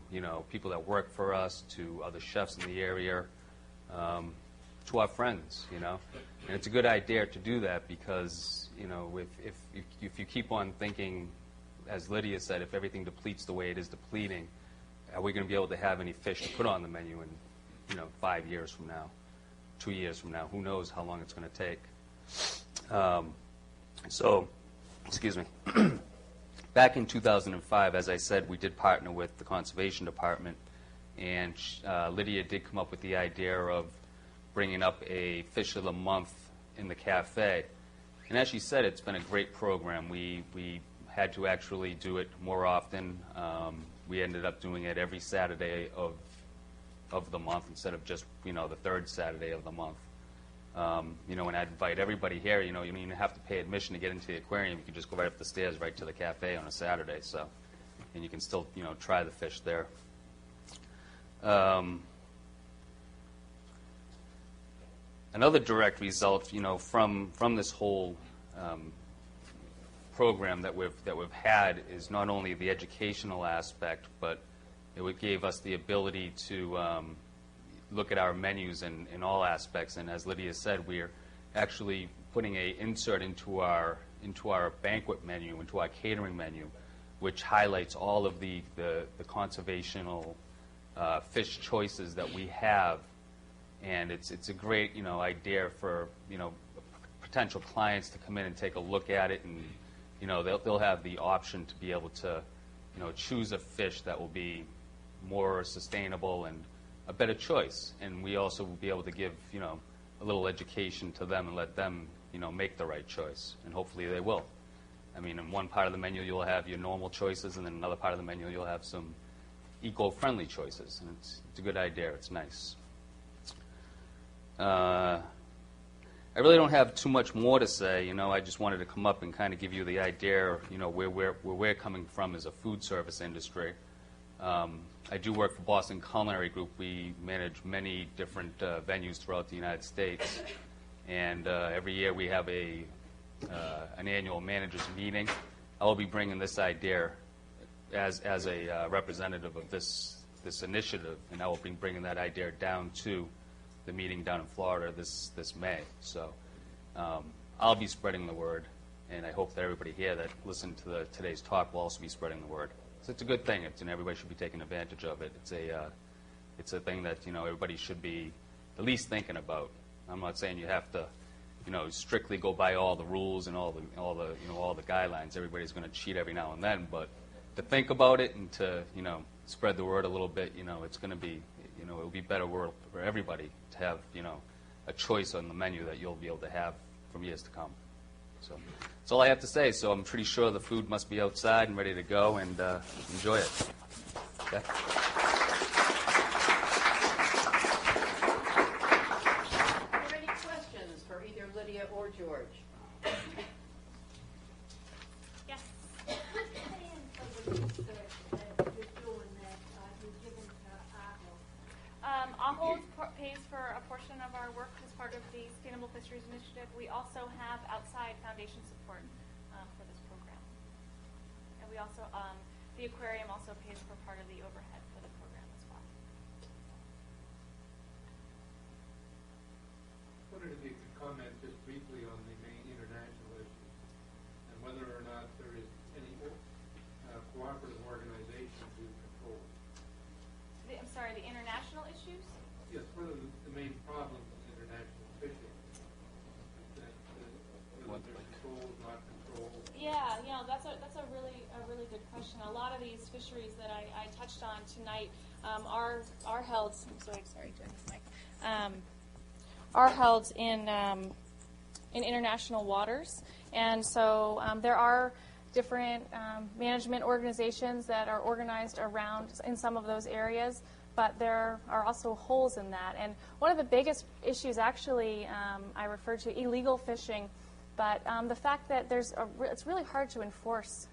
people that work for us, to other chefs in the area, to our friends. And it's a good idea to do that because if you keep on thinking, as Lydia said, if everything depletes the way it is depleting, are we going to be able to have any fish to put on the menu in 5 years from now, 2 years from now? Who knows how long it's going to take? So, excuse me. back in 2005, as I said, we did partner with the Conservation Department, and Lydia did come up with the idea of bringing up a Fish of the Month in the cafe. And as she said, it's been a great program. We had to actually do it more often. We ended up doing it every Saturday of the month instead of just, the third Saturday of the month. And I'd invite everybody here. You don't even have to pay admission to get into the aquarium. You can just go right up the stairs right to the cafe on a Saturday. And you can still, try the fish there. Another direct result, from this whole program that we've had is not only the educational aspect, but it gave us the ability to look at our menus in all aspects. And as Lydia said, we're actually putting an insert into our banquet menu, into our catering menu, which highlights all of the conservational fish choices that we have. And it's a great idea for potential clients to come in and take a look at it, and they'll have the option to be able to choose a fish that will be more sustainable and a better choice. And we also will be able to give a little education to them and let them make the right choice, and hopefully they will. I mean, in one part of the menu you'll have your normal choices, and then another part of the menu you'll have some eco-friendly choices, and it's a good idea. It's nice. I really don't have too much more to say. I just wanted to come up and kind of give you the idea, where we're coming from as a food service industry. I do work for Boston Culinary Group. We manage many different venues throughout the United States, and every year we have an annual managers meeting. I will be bringing this idea as a representative of this initiative, and I will be bringing that idea down to the meeting down in Florida this May. So I'll be spreading the word, and I hope that everybody here that listened to today's talk will also be spreading the word. So it's a good thing, and everybody should be taking advantage of it. It's a thing that everybody should be at least thinking about. I'm not saying you have to strictly go by all the rules and all the guidelines. Everybody's going to cheat every now and then, but to think about it and to spread the word a little bit, it's going to be it'll be better world for everybody to have, a choice on the menu that you'll be able to have from years to come. So that's all I have to say. So I'm pretty sure the food must be outside and ready to go, and enjoy it. Okay. Are there any questions for either Lydia or George? Yes. Ahold pays for a portion of our work as part of the Sustainable Fisheries Initiative. We also have outside foundation support for this program. And we also, the aquarium also pays for part of the overhead for the program as well. I wondered if you could comment just briefly on the main international issues and whether or not there is any cooperative organization to control. I'm sorry, the international issues? Yes, whether the main problem is international fishing, whether they're controlled, not controlled. Yeah, that's a really good question. A lot of these fisheries that I touched on tonight are held. Sorry, turn this mic. Are held in international waters, and so there are different management organizations that are organized around in some of those areas. But there are also holes in that. And one of the biggest issues, actually, I refer to illegal fishing, but the fact that it's really hard to enforce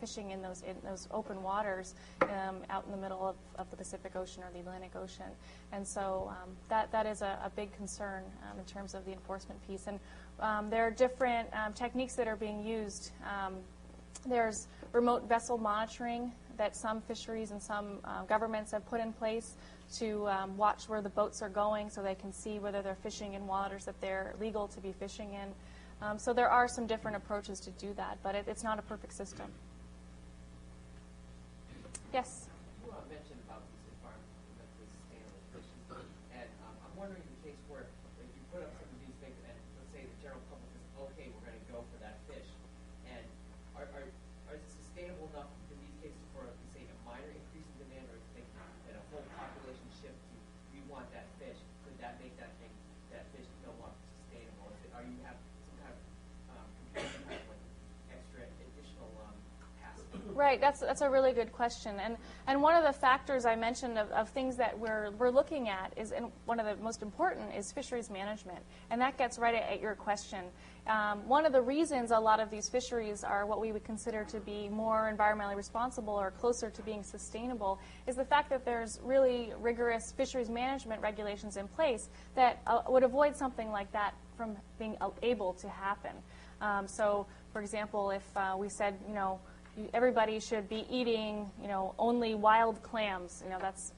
fishing in those open waters out in the middle of the Pacific Ocean or the Atlantic Ocean. And so that is a big concern in terms of the enforcement piece. And there are different techniques that are being used. There's remote vessel monitoring that some fisheries and some governments have put in place to watch where the boats are going so they can see whether they're fishing in waters that they're legal to be fishing in. So there are some different approaches to do that, but it's not a perfect system. Yes? You mentioned about this environmental sustainable fishing, and I'm wondering in the case where if you put up some of these things and let's say the general public says, okay, we're going to go for that fish, and are sustainable that make that fish no longer sustainable? Are you have some kind of comparison kind of like extra additional tasks? Right, that's a really good question, and one of the factors I mentioned of things that we're looking at is, and one of the most important is fisheries management, and that gets right at your question. One of the reasons a lot of these fisheries are what we would consider to be more environmentally responsible or closer to being sustainable is the fact that there's really rigorous fisheries management regulations in place that would avoid something like that from being able to happen. So, for example, if we said, everybody should be eating, only wild clams, that's,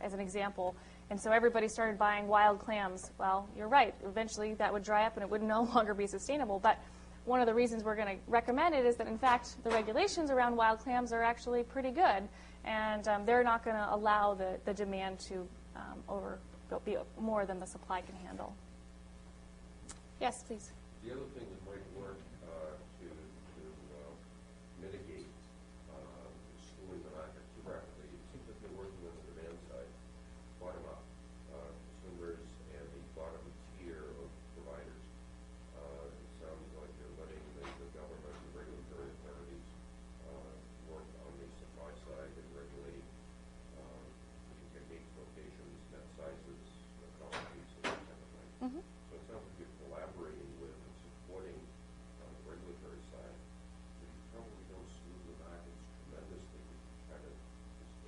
as an example. And so everybody started buying wild clams. Well, you're right. Eventually that would dry up and it would no longer be sustainable. But one of the reasons we're going to recommend it is that, in fact, the regulations around wild clams are actually pretty good. And they're not going to allow the demand to be more than the supply can handle. Yes, please. The other thing that might work to mitigate schooling the market too rapidly, it seems that they're working on the demand side, bottom up, consumers and the bottom tier of providers. It sounds like you're letting the government and regulatory authorities work on the supply side and regulate techniques, locations, net sizes, methodologies, and that kind of thing. Mm-hmm. So it sounds like you're collaborating with and supporting on the regulatory side. But you probably don't smooth the markets tremendously. You try to just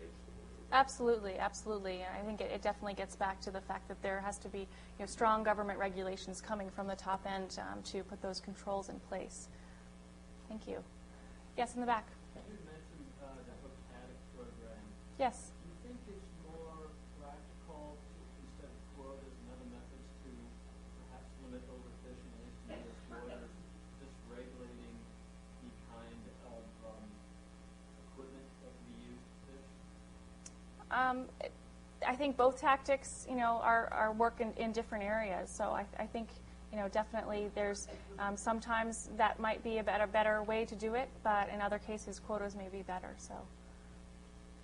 edge them a little bit. Absolutely, absolutely. And I think it definitely gets back to the fact that there has to be strong government regulations coming from the top end to put those controls in place. Thank you. Yes, in the back. You mentioned the hooked haddock program. Yes. Do you think it's more practical to, instead of quotas and other methods, to perhaps limit overfishing at least in U.S. waters, just regulating the kind of equipment that can be used to fish? I think both tactics, are working in different areas. So I think, definitely there's sometimes that might be a better way to do it, but in other cases, quotas may be better. So,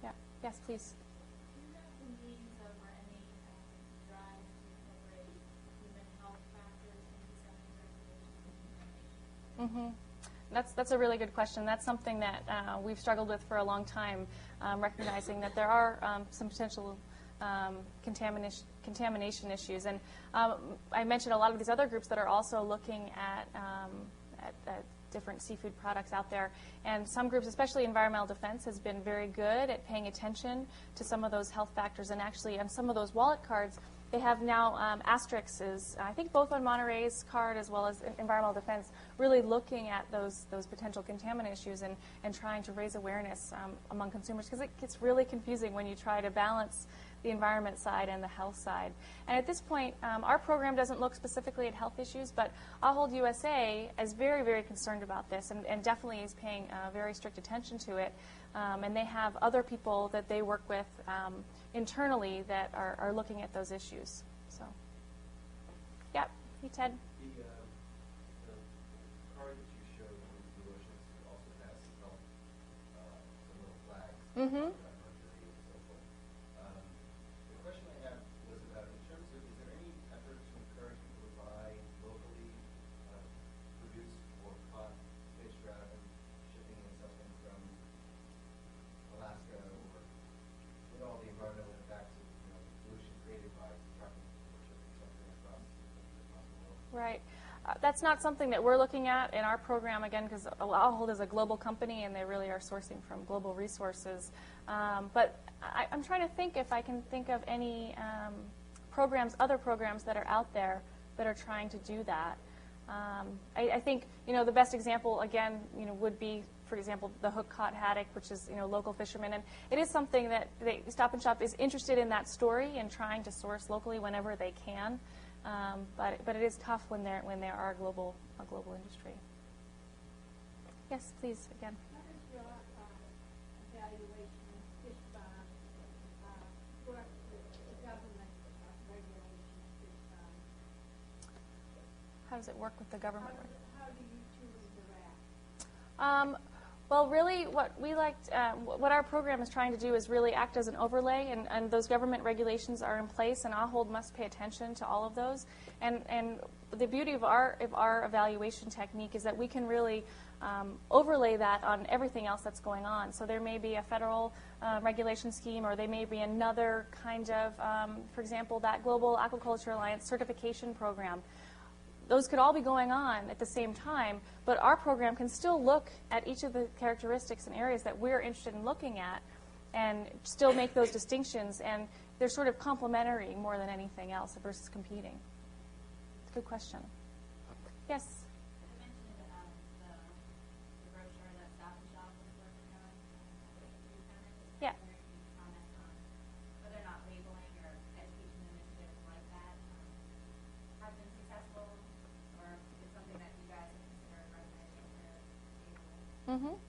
yeah. Yes, please. Do you have the means of or any drive to incorporate human health factors into some of the regulations? Mm-hmm. That's a really good question. That's something that we've struggled with for a long time, recognizing that there are some potential contamination issues. And I mentioned a lot of these other groups that are also looking at different seafood products out there. And some groups, especially Environmental Defense, has been very good at paying attention to some of those health factors. And actually, on some of those wallet cards, they have now asterisks, I think both on Monterey's card as well as Environmental Defense, really looking at those potential contaminant issues and trying to raise awareness among consumers, because it gets really confusing when you try to balance the environment side and the health side. And at this point, our program doesn't look specifically at health issues, but Hold USA is very, very concerned about this and definitely is paying very strict attention to it. And they have other people that they work with internally that are looking at those issues. So, yeah, hey, Ted. The card that you showed on the Blue Oceans also has some little flags. Mm-hmm. The question I have was about, in terms of, is there any effort to encourage people to buy locally produced or caught fish rather than shipping in something from Alaska or with all the environmental impacts of pollution created by trucking or shipping something across the world? Right. That's not something that we're looking at in our program, again, because Hold is a global company and they really are sourcing from global resources. But I'm trying to think if I can think of any other programs that are out there that are trying to do that. I think, the best example, again, would be, for example, the hook-caught haddock, which is, local fishermen. And it is something that Stop and Shop is interested in that story and trying to source locally whenever they can. But it is tough when there are a global industry. Yes, please, again. What is your evaluation of fish farms for the government regulation of fish farms? How does it work with the government? How do you choose the rack? Well, really, what our program is trying to do is really act as an overlay, and those government regulations are in place, and AHOLD must pay attention to all of those. And the beauty of our evaluation technique is that we can really overlay that on everything else that's going on. So there may be a federal regulation scheme, or there may be another kind of, for example, that Global Aquaculture Alliance certification program. Those could all be going on at the same time, but our program can still look at each of the characteristics and areas that we're interested in looking at and still make those distinctions, and they're sort of complementary more than anything else versus competing. It's a good question. Yes? I mentioned the brochure that Stop and Shop was working on. Yeah. If you could comment on whether or not labeling or education initiatives like that have been successful, or if it's something that you guys have considered recommending or labeling.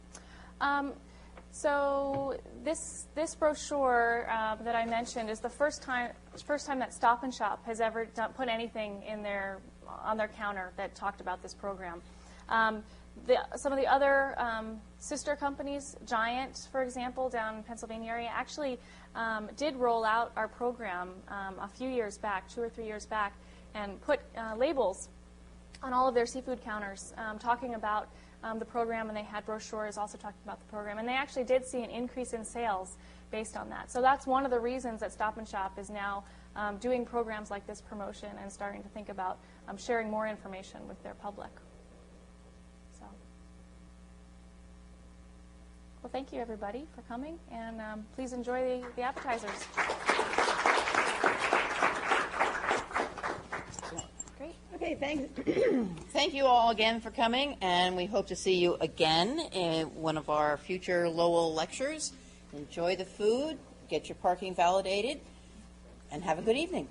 So this brochure that I mentioned is the first time that Stop and Shop has ever put anything on their counter that talked about this program. Some of the other sister companies, Giant, for example, down in the Pennsylvania area, actually did roll out our program a few years back, 2 or 3 years back, and put labels on all of their seafood counters talking about the program, and they had brochures also talking about the program. And they actually did see an increase in sales based on that. So that's one of the reasons that Stop and Shop is now doing programs like this promotion and starting to think about sharing more information with their public. So, well, thank you, everybody, for coming, and please enjoy the appetizers. Great. Okay, thanks. Thank you all again for coming, and we hope to see you again in one of our future Lowell lectures. Enjoy the food, get your parking validated, and have a good evening.